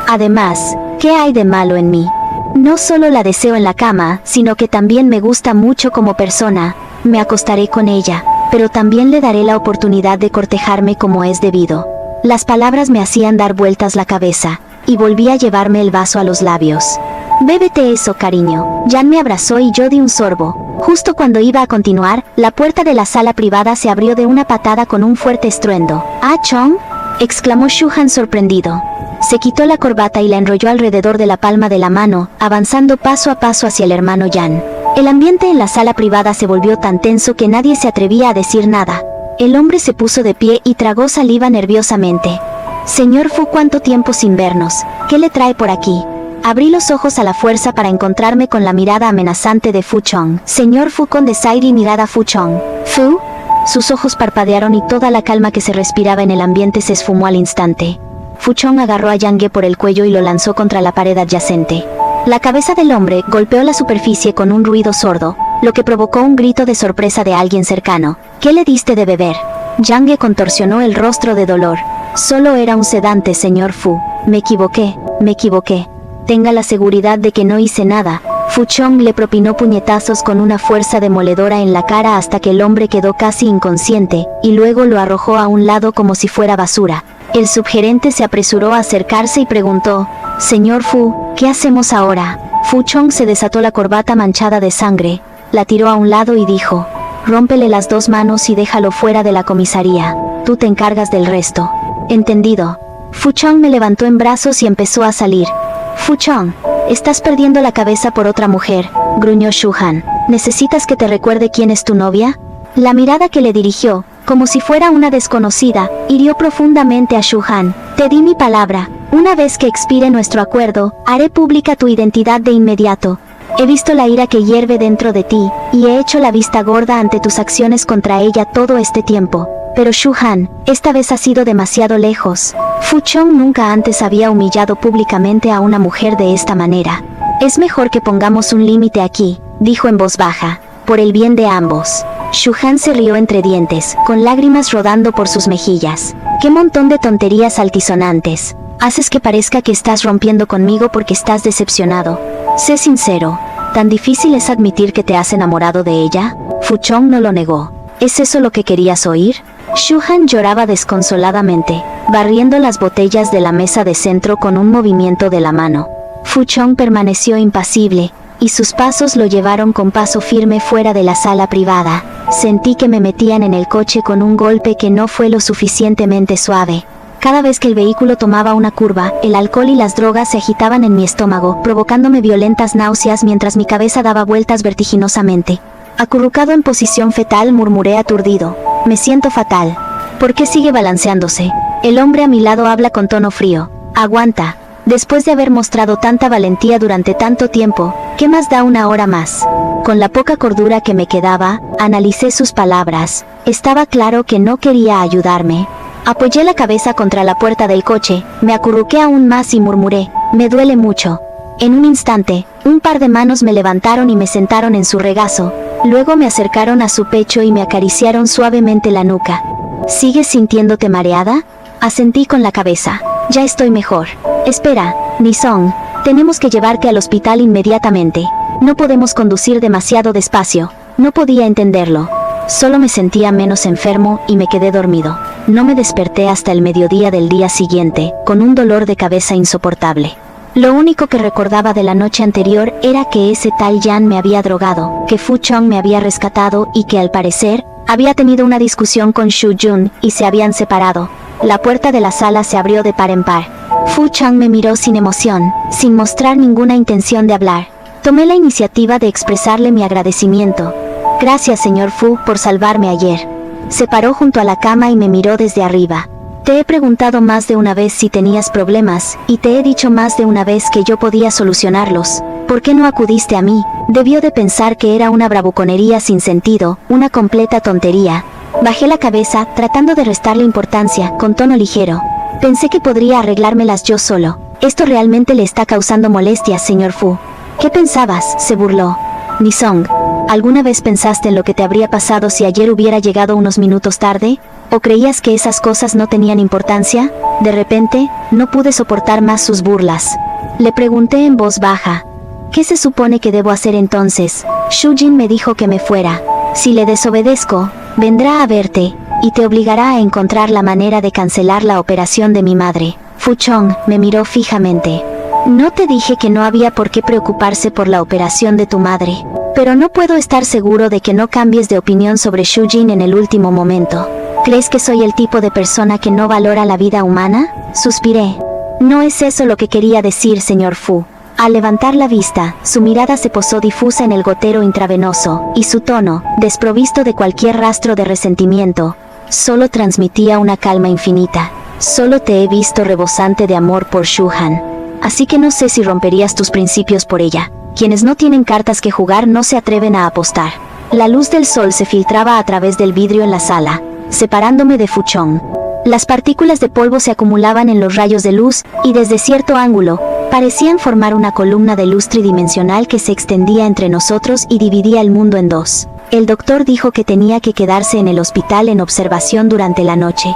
S1: Además, ¿qué hay de malo en mí? No solo la deseo en la cama, sino que también me gusta mucho como persona. Me acostaré con ella, pero también le daré la oportunidad de cortejarme como es debido. Las palabras me hacían dar vueltas la cabeza, y volví a llevarme el vaso a los labios. Bébete eso, cariño. Yan me abrazó y yo di un sorbo. Justo cuando iba a continuar, la puerta de la sala privada se abrió de una patada con un fuerte estruendo. «¿Ah, Chong?», exclamó Shuhan sorprendido. Se quitó la corbata y la enrolló alrededor de la palma de la mano, avanzando paso a paso hacia el hermano Yan. El ambiente en la sala privada se volvió tan tenso que nadie se atrevía a decir nada. El hombre se puso de pie y tragó saliva nerviosamente. «Señor Fu, ¿cuánto tiempo sin vernos? ¿Qué le trae por aquí?». Abrí los ojos a la fuerza para encontrarme con la mirada amenazante de Fuchong. Señor Fu, con desaire y mirada Fuchong. «¿Fu?». Sus ojos parpadearon y toda la calma que se respiraba en el ambiente se esfumó al instante. Fuchong agarró a Yang por el cuello y lo lanzó contra la pared adyacente. La cabeza del hombre golpeó la superficie con un ruido sordo, lo que provocó un grito de sorpresa de alguien cercano. «¿Qué le diste de beber?». Yang contorsionó el rostro de dolor. «Solo era un sedante, señor Fu. Me equivoqué. Tenga la seguridad de que no hice nada». Fuchong le propinó puñetazos con una fuerza demoledora en la cara hasta que el hombre quedó casi inconsciente, y luego lo arrojó a un lado como si fuera basura. El subgerente se apresuró a acercarse y preguntó: «Señor Fu, ¿qué hacemos ahora?». Fuchong se desató la corbata manchada de sangre, la tiró a un lado y dijo: «Rómpele las 2 manos y déjalo fuera de la comisaría. Tú te encargas del resto». «Entendido». Fuchong me levantó en brazos y empezó a salir. «Fuchong, Estás perdiendo la cabeza por otra mujer, gruñó Shu-han. ¿Necesitas que te recuerde quién es tu novia? La mirada que le dirigió, como si fuera una desconocida, hirió profundamente a Shu-han. Te di mi palabra. Una vez que expire nuestro acuerdo, haré pública tu identidad de inmediato. He visto la ira que hierve dentro de ti, y he hecho la vista gorda ante tus acciones contra ella todo este tiempo. Pero Shu-han, esta vez ha sido demasiado lejos. Fu Chong nunca antes había humillado públicamente a una mujer de esta manera. Es mejor que pongamos un límite aquí, dijo en voz baja, por el bien de ambos. Shu-han se rió entre dientes, con lágrimas rodando por sus mejillas. ¡Qué montón de tonterías altisonantes! Haces que parezca que estás rompiendo conmigo porque estás decepcionado. Sé sincero, ¿tan difícil es admitir que te has enamorado de ella? Fu Chong no lo negó. ¿Es eso lo que querías oír? Shu-han lloraba desconsoladamente, barriendo las botellas de la mesa de centro con un movimiento de la mano. Fu Chong permaneció impasible, y sus pasos lo llevaron con paso firme fuera de la sala privada. Sentí que me metían en el coche con un golpe que no fue lo suficientemente suave. Cada vez que el vehículo tomaba una curva, el alcohol y las drogas se agitaban en mi estómago, provocándome violentas náuseas mientras mi cabeza daba vueltas vertiginosamente. Acurrucado en posición fetal, murmuré aturdido. Me siento fatal. ¿Por qué sigue balanceándose? El hombre a mi lado habla con tono frío. Aguanta. Después de haber mostrado tanta valentía durante tanto tiempo, ¿qué más da una hora más? Con la poca cordura que me quedaba, analicé sus palabras. Estaba claro que no quería ayudarme. Apoyé la cabeza contra la puerta del coche, me acurruqué aún más y murmuré, me duele mucho. En un instante, un par de manos me levantaron y me sentaron en su regazo. Luego me acercaron a su pecho y me acariciaron suavemente la nuca. ¿Sigues sintiéndote mareada? Asentí con la cabeza. Ya estoy mejor. Espera, Ni-song, tenemos que llevarte al hospital inmediatamente. No podemos conducir demasiado despacio. No podía entenderlo. Solo me sentía menos enfermo y me quedé dormido. No me desperté hasta el mediodía del día siguiente, con un dolor de cabeza insoportable. Lo único que recordaba de la noche anterior era que ese tal Yan me había drogado, que Fu Chong me había rescatado y que al parecer, había tenido una discusión con Shu Jun y se habían separado. La puerta de la sala se abrió de par en par. Fu Chong me miró sin emoción, sin mostrar ninguna intención de hablar. Tomé la iniciativa de expresarle mi agradecimiento. Gracias, señor Fu, por salvarme ayer. Se paró junto a la cama y me miró desde arriba. Te he preguntado más de una vez si tenías problemas, y te he dicho más de una vez que yo podía solucionarlos. ¿Por qué no acudiste a mí? Debió de pensar que era una bravuconería sin sentido, una completa tontería. Bajé la cabeza, tratando de restarle importancia, con tono ligero. Pensé que podría arreglármelas yo solo. Esto realmente le está causando molestias, señor Fu. ¿Qué pensabas?, se burló. Ni-song, ¿alguna vez pensaste en lo que te habría pasado si ayer hubiera llegado unos minutos tarde? ¿O creías que esas cosas no tenían importancia? De repente, no pude soportar más sus burlas. Le pregunté en voz baja. ¿Qué se supone que debo hacer entonces? Shu Jin me dijo que me fuera. Si le desobedezco, vendrá a verte, y te obligará a encontrar la manera de cancelar la operación de mi madre. Fu Chong me miró fijamente. No te dije que no había por qué preocuparse por la operación de tu madre. Pero no puedo estar seguro de que no cambies de opinión sobre Shu Jin en el último momento. ¿Crees que soy el tipo de persona que no valora la vida humana? Suspiré. No es eso lo que quería decir, señor Fu. Al levantar la vista, su mirada se posó difusa en el gotero intravenoso, y su tono, desprovisto de cualquier rastro de resentimiento, solo transmitía una calma infinita. Solo te he visto rebosante de amor por Shu-han. Así que no sé si romperías tus principios por ella. Quienes no tienen cartas que jugar no se atreven a apostar. La luz del sol se filtraba a través del vidrio en la sala, separándome de Fu Chong. Las partículas de polvo se acumulaban en los rayos de luz, y desde cierto ángulo, parecían formar una columna de luz tridimensional que se extendía entre nosotros y dividía el mundo en dos. El doctor dijo que tenía que quedarse en el hospital en observación durante la noche.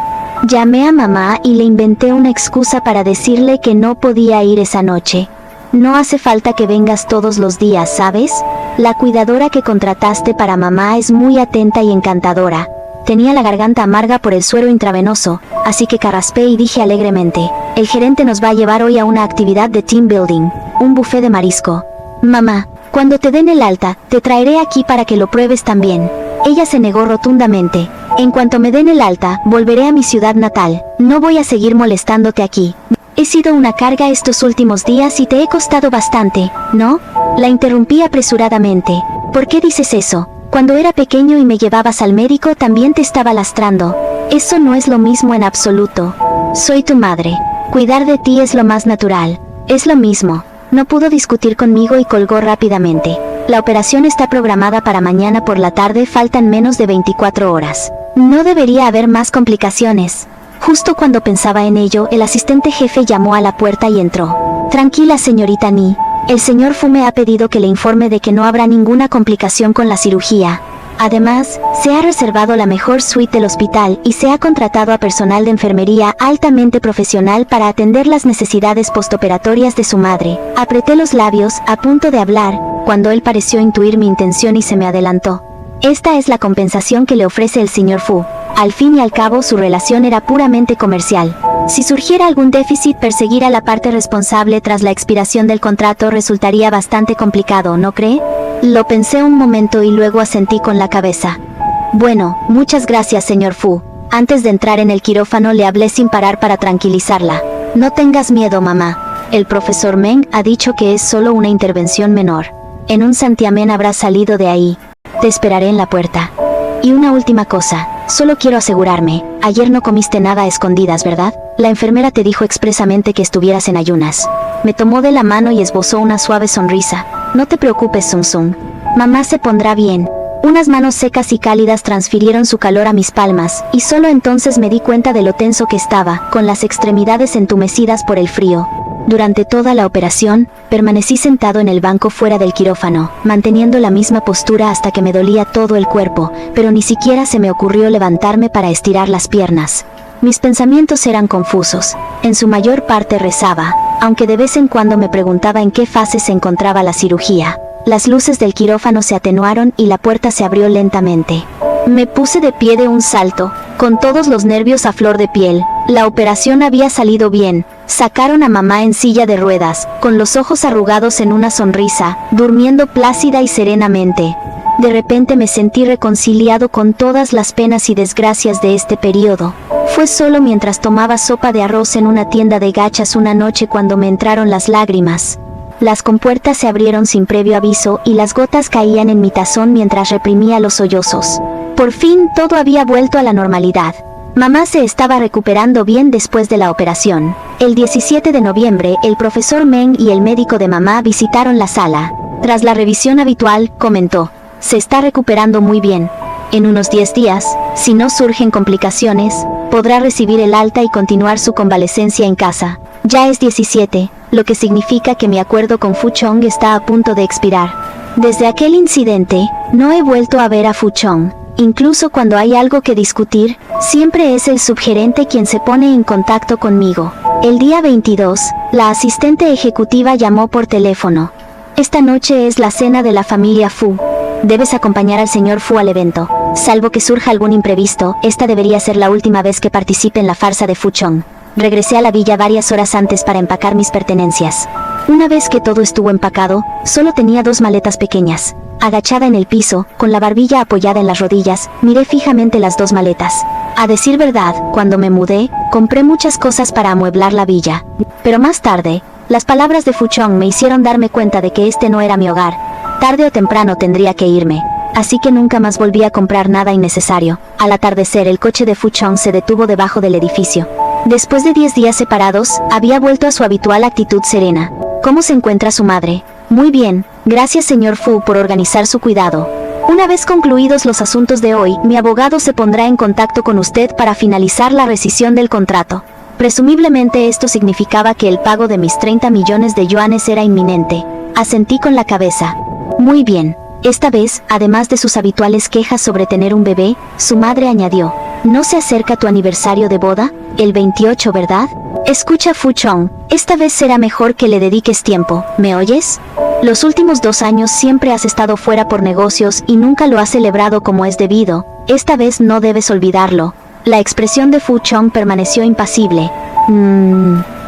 S1: Llamé a mamá y le inventé una excusa para decirle que no podía ir esa noche. No hace falta que vengas todos los días, ¿sabes? La cuidadora que contrataste para mamá es muy atenta y encantadora. Tenía la garganta amarga por el suero intravenoso, así que carraspé y dije alegremente, el gerente nos va a llevar hoy a una actividad de team building, un buffet de marisco. Mamá, cuando te den el alta, te traeré aquí para que lo pruebes también. Ella se negó rotundamente. En cuanto me den el alta, volveré a mi ciudad natal. No voy a seguir molestándote aquí. He sido una carga estos últimos días y te he costado bastante, ¿no? La interrumpí apresuradamente. ¿Por qué dices eso? Cuando era pequeño y me llevabas al médico también te estaba lastrando. Eso no es lo mismo en absoluto. Soy tu madre. Cuidar de ti es lo más natural. Es lo mismo. No pudo discutir conmigo y colgó rápidamente. La operación está programada para mañana por la tarde, faltan menos de 24 horas. No debería haber más complicaciones. Justo cuando pensaba en ello, el asistente jefe llamó a la puerta y entró. Tranquila, señorita Ni. El señor Fu me ha pedido que le informe de que no habrá ninguna complicación con la cirugía. Además, se ha reservado la mejor suite del hospital y se ha contratado a personal de enfermería altamente profesional para atender las necesidades postoperatorias de su madre. Apreté los labios, a punto de hablar, cuando él pareció intuir mi intención y se me adelantó. Esta es la compensación que le ofrece el señor Fu. Al fin y al cabo, su relación era puramente comercial. Si surgiera algún déficit, perseguir a la parte responsable tras la expiración del contrato resultaría bastante complicado, ¿no cree? Lo pensé un momento y luego asentí con la cabeza. Bueno, muchas gracias, señor Fu. Antes de entrar en el quirófano le hablé sin parar para tranquilizarla. No tengas miedo, mamá. El profesor Meng ha dicho que es solo una intervención menor. En un santiamén habrá salido de ahí. Te esperaré en la puerta. Y una última cosa, solo quiero asegurarme, ayer no comiste nada a escondidas, ¿verdad? La enfermera te dijo expresamente que estuvieras en ayunas. Me tomó de la mano y esbozó una suave sonrisa. No te preocupes, Sung Sung. Mamá se pondrá bien. Unas manos secas y cálidas transfirieron su calor a mis palmas, y solo entonces me di cuenta de lo tenso que estaba, con las extremidades entumecidas por el frío. Durante toda la operación, permanecí sentado en el banco fuera del quirófano, manteniendo la misma postura hasta que me dolía todo el cuerpo, pero ni siquiera se me ocurrió levantarme para estirar las piernas. Mis pensamientos eran confusos. En su mayor parte rezaba, aunque de vez en cuando me preguntaba en qué fase se encontraba la cirugía. Las luces del quirófano se atenuaron y la puerta se abrió lentamente. Me puse de pie de un salto, con todos los nervios a flor de piel. La operación había salido bien. Sacaron a mamá en silla de ruedas, con los ojos arrugados en una sonrisa, durmiendo plácida y serenamente. De repente me sentí reconciliado con todas las penas y desgracias de este periodo. Fue solo mientras tomaba sopa de arroz en una tienda de gachas una noche cuando me entraron las lágrimas. Las compuertas se abrieron sin previo aviso y las gotas caían en mi tazón mientras reprimía los sollozos. Por fin todo había vuelto a la normalidad. Mamá se estaba recuperando bien después de la operación. El 17 de noviembre, el profesor Meng y el médico de mamá visitaron la sala. Tras la revisión habitual, comentó: se está recuperando muy bien. En unos 10 días, si no surgen complicaciones, podrá recibir el alta y continuar su convalecencia en casa. Ya es 17, lo que significa que mi acuerdo con Fu Chong está a punto de expirar. Desde aquel incidente, no he vuelto a ver a Fu Chong. Incluso cuando hay algo que discutir, siempre es el subgerente quien se pone en contacto conmigo. El día 22, la asistente ejecutiva llamó por teléfono. Esta noche es la cena de la familia Fu. Debes acompañar al señor Fu al evento. Salvo que surja algún imprevisto, esta debería ser la última vez que participe en la farsa de Fu Chong. Regresé a la villa varias horas antes para empacar mis pertenencias. Una vez que todo estuvo empacado, solo tenía 2 maletas pequeñas. Agachada en el piso, con la barbilla apoyada en las rodillas, miré fijamente las 2 maletas. A decir verdad, cuando me mudé, compré muchas cosas para amueblar la villa. Pero más tarde, las palabras de Fu Chong me hicieron darme cuenta de que este no era mi hogar. Tarde o temprano tendría que irme. Así que nunca más volví a comprar nada innecesario. Al atardecer, el coche de Fu Chong se detuvo debajo del edificio. Después de 10 días separados, había vuelto a su habitual actitud serena. ¿Cómo se encuentra su madre? Muy bien, gracias señor Fu por organizar su cuidado. Una vez concluidos los asuntos de hoy, mi abogado se pondrá en contacto con usted para finalizar la rescisión del contrato. Presumiblemente esto significaba que el pago de mis 30 millones de yuanes era inminente. Asentí con la cabeza. Muy bien. Esta vez, además de sus habituales quejas sobre tener un bebé, su madre añadió: ¿no se acerca tu aniversario de boda? El 28, ¿verdad? Escucha, Fu Chong, esta vez será mejor que le dediques tiempo, ¿me oyes? Los últimos 2 años siempre has estado fuera por negocios y nunca lo has celebrado como es debido. Esta vez no debes olvidarlo. La expresión de Fu Chong permaneció impasible.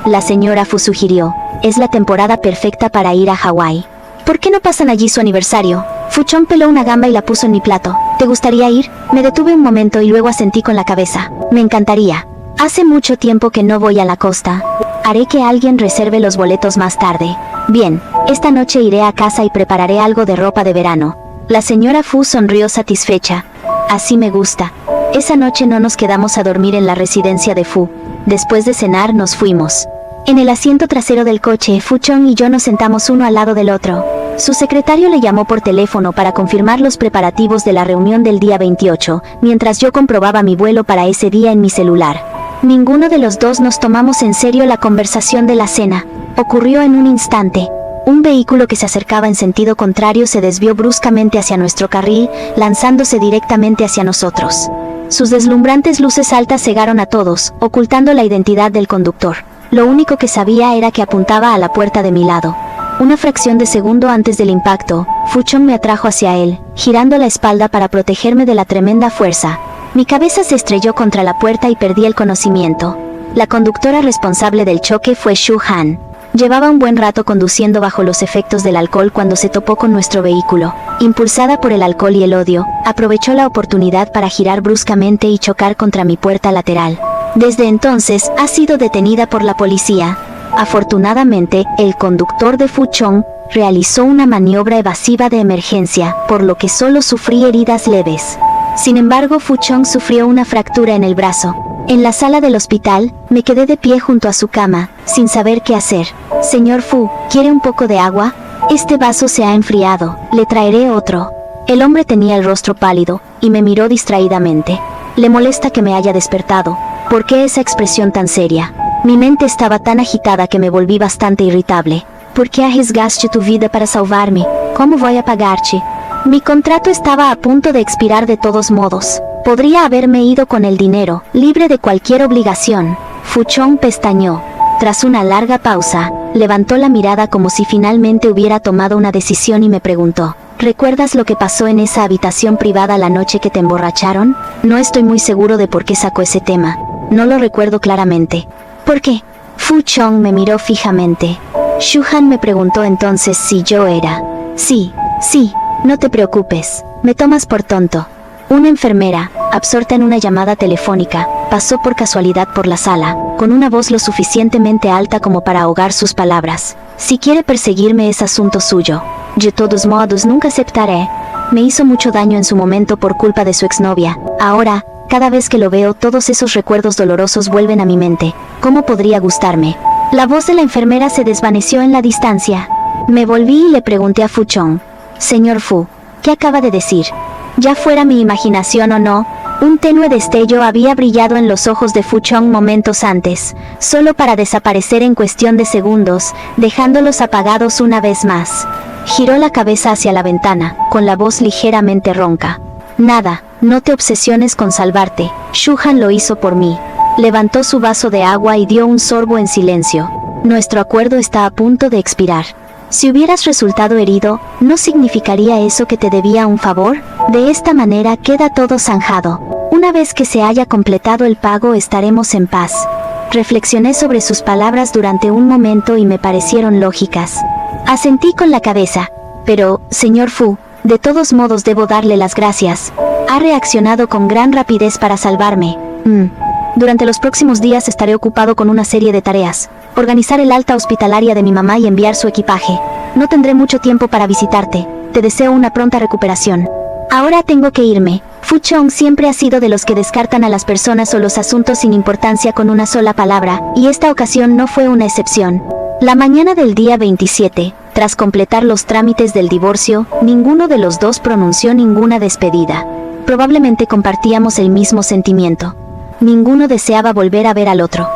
S1: La señora Fu sugirió: es la temporada perfecta para ir a Hawái. ¿Por qué no pasan allí su aniversario? Fu Chong peló una gamba y la puso en mi plato. ¿Te gustaría ir? Me detuve un momento y luego asentí con la cabeza. Me encantaría. Hace mucho tiempo que no voy a la costa. Haré que alguien reserve los boletos más tarde. Bien, esta noche iré a casa y prepararé algo de ropa de verano. La señora Fu sonrió satisfecha. Así me gusta. Esa noche no nos quedamos a dormir en la residencia de Fu. Después de cenar nos fuimos. En el asiento trasero del coche, Fu Chong y yo nos sentamos uno al lado del otro. Su secretario le llamó por teléfono para confirmar los preparativos de la reunión del día 28, mientras yo comprobaba mi vuelo para ese día en mi celular. Ninguno de los dos nos tomamos en serio la conversación de la cena. Ocurrió en un instante. Un vehículo que se acercaba en sentido contrario se desvió bruscamente hacia nuestro carril, lanzándose directamente hacia nosotros. Sus deslumbrantes luces altas cegaron a todos, ocultando la identidad del conductor. Lo único que sabía era que apuntaba a la puerta de mi lado. Una fracción de segundo antes del impacto, Fu Chong me atrajo hacia él, girando la espalda para protegerme de la tremenda fuerza. Mi cabeza se estrelló contra la puerta y perdí el conocimiento. La conductora responsable del choque fue Shu Han. Llevaba un buen rato conduciendo bajo los efectos del alcohol cuando se topó con nuestro vehículo. Impulsada por el alcohol y el odio, aprovechó la oportunidad para girar bruscamente y chocar contra mi puerta lateral. Desde entonces, ha sido detenida por la policía. Afortunadamente, el conductor de Fu Chong realizó una maniobra evasiva de emergencia, por lo que solo sufrí heridas leves. Sin embargo, Fu Chong sufrió una fractura en el brazo. En la sala del hospital, me quedé de pie junto a su cama, sin saber qué hacer. Señor Fu, ¿quiere un poco de agua? Este vaso se ha enfriado, le traeré otro. El hombre tenía el rostro pálido, y me miró distraídamente. ¿Le molesta que me haya despertado? ¿Por qué esa expresión tan seria? Mi mente estaba tan agitada que me volví bastante irritable. ¿Por qué arriesgaste tu vida para salvarme? ¿Cómo voy a pagarte? Mi contrato estaba a punto de expirar de todos modos. Podría haberme ido con el dinero, libre de cualquier obligación. Fu Chong pestañeó. Tras una larga pausa, levantó la mirada como si finalmente hubiera tomado una decisión y me preguntó: ¿recuerdas lo que pasó en esa habitación privada la noche que te emborracharon? No estoy muy seguro de por qué sacó ese tema. No lo recuerdo claramente. ¿Por qué? Fu Chong me miró fijamente. Shu Han me preguntó entonces si yo era. Sí, no te preocupes, me tomas por tonto. Una enfermera, absorta en una llamada telefónica, pasó por casualidad por la sala, con una voz lo suficientemente alta como para ahogar sus palabras. Si quiere perseguirme es asunto suyo. Yo de todos modos nunca aceptaré. Me hizo mucho daño en su momento por culpa de su exnovia. Ahora, cada vez que lo veo, todos esos recuerdos dolorosos vuelven a mi mente. ¿Cómo podría gustarme? La voz de la enfermera se desvaneció en la distancia. Me volví y le pregunté a Fu Chong: Señor Fu, ¿qué acaba de decir? Ya fuera mi imaginación o no, un tenue destello había brillado en los ojos de Fu Chong momentos antes, solo para desaparecer en cuestión de segundos, dejándolos apagados una vez más. Giró la cabeza hacia la ventana, con la voz ligeramente ronca. Nada, no te obsesiones con salvarte, Shu Han lo hizo por mí. Levantó su vaso de agua y dio un sorbo en silencio. Nuestro acuerdo está a punto de expirar. Si hubieras resultado herido, ¿no significaría eso que te debía un favor? De esta manera queda todo zanjado. Una vez que se haya completado el pago estaremos en paz. Reflexioné sobre sus palabras durante un momento y me parecieron lógicas. Asentí con la cabeza. Pero, señor Fu, de todos modos debo darle las gracias. Ha reaccionado con gran rapidez para salvarme. Durante los próximos días estaré ocupado con una serie de tareas. Organizar el alta hospitalaria de mi mamá y enviar su equipaje. No tendré mucho tiempo para visitarte. Te deseo una pronta recuperación. Ahora tengo que irme. Fu Chong siempre ha sido de los que descartan a las personas o los asuntos sin importancia con una sola palabra, y esta ocasión no fue una excepción. La mañana del día 27, tras completar los trámites del divorcio, ninguno de los dos pronunció ninguna despedida. Probablemente compartíamos el mismo sentimiento. Ninguno deseaba volver a ver al otro.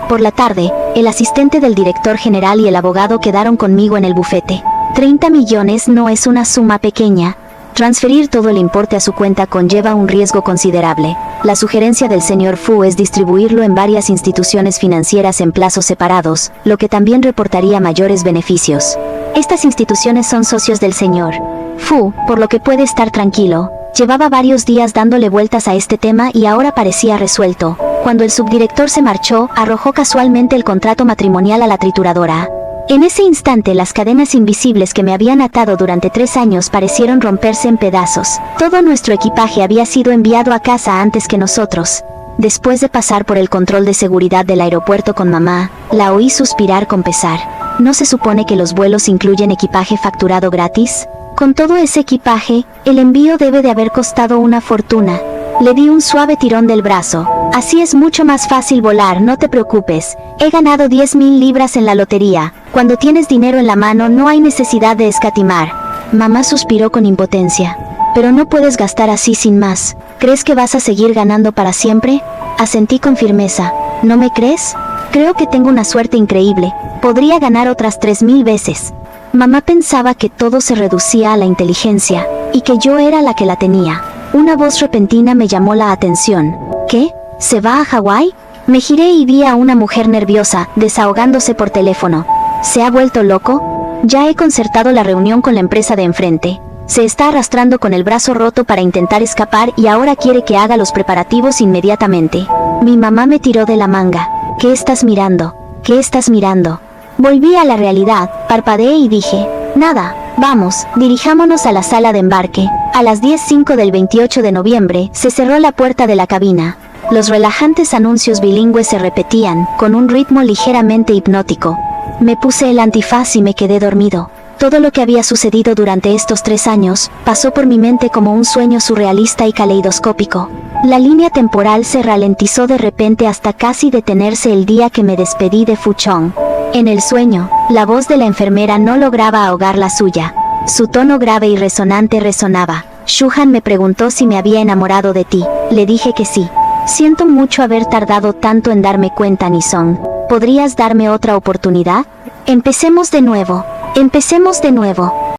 S1: Por la tarde, el asistente del director general y el abogado quedaron conmigo en el bufete. 30 millones no es una suma pequeña. Transferir todo el importe a su cuenta conlleva un riesgo considerable. La sugerencia del señor Fu es distribuirlo en varias instituciones financieras en plazos separados, lo que también reportaría mayores beneficios. Estas instituciones son socios del señor Fu, por lo que puede estar tranquilo. Llevaba varios días dándole vueltas a este tema y ahora parecía resuelto. Cuando el subdirector se marchó, arrojó casualmente el contrato matrimonial a la trituradora. En ese instante las cadenas invisibles que me habían atado durante 3 años parecieron romperse en pedazos. Todo nuestro equipaje había sido enviado a casa antes que nosotros. Después de pasar por el control de seguridad del aeropuerto con mamá, la oí suspirar con pesar. ¿No se supone que los vuelos incluyen equipaje facturado gratis? Con todo ese equipaje, el envío debe de haber costado una fortuna. Le di un suave tirón del brazo. Así es mucho más fácil volar, no te preocupes. He ganado 10.000 libras en la lotería. Cuando tienes dinero en la mano no hay necesidad de escatimar. Mamá suspiró con impotencia. Pero no puedes gastar así sin más. ¿Crees que vas a seguir ganando para siempre? Asentí con firmeza. ¿No me crees? Creo que tengo una suerte increíble. Podría ganar otras 3.000 veces. Mamá pensaba que todo se reducía a la inteligencia, y que yo era la que la tenía. Una voz repentina me llamó la atención. ¿Qué? ¿Se va a Hawái? Me giré y vi a una mujer nerviosa, desahogándose por teléfono. ¿Se ha vuelto loco? Ya he concertado la reunión con la empresa de enfrente. Se está arrastrando con el brazo roto para intentar escapar y ahora quiere que haga los preparativos inmediatamente. Mi mamá me tiró de la manga. ¿Qué estás mirando? ¿Qué estás mirando? Volví a la realidad, parpadeé y dije, nada, vamos, dirijámonos a la sala de embarque. A las 10:05 del 28 de noviembre, se cerró la puerta de la cabina. Los relajantes anuncios bilingües se repetían, con un ritmo ligeramente hipnótico. Me puse el antifaz y me quedé dormido. Todo lo que había sucedido durante estos 3 años, pasó por mi mente como un sueño surrealista y caleidoscópico. La línea temporal se ralentizó de repente hasta casi detenerse el día que me despedí de Fuchong. En el sueño, la voz de la enfermera no lograba ahogar la suya. Su tono grave y resonante resonaba. Shuhan me preguntó si me había enamorado de ti. Le dije que sí. Siento mucho haber tardado tanto en darme cuenta, Nisong. ¿Podrías darme otra oportunidad? Empecemos de nuevo.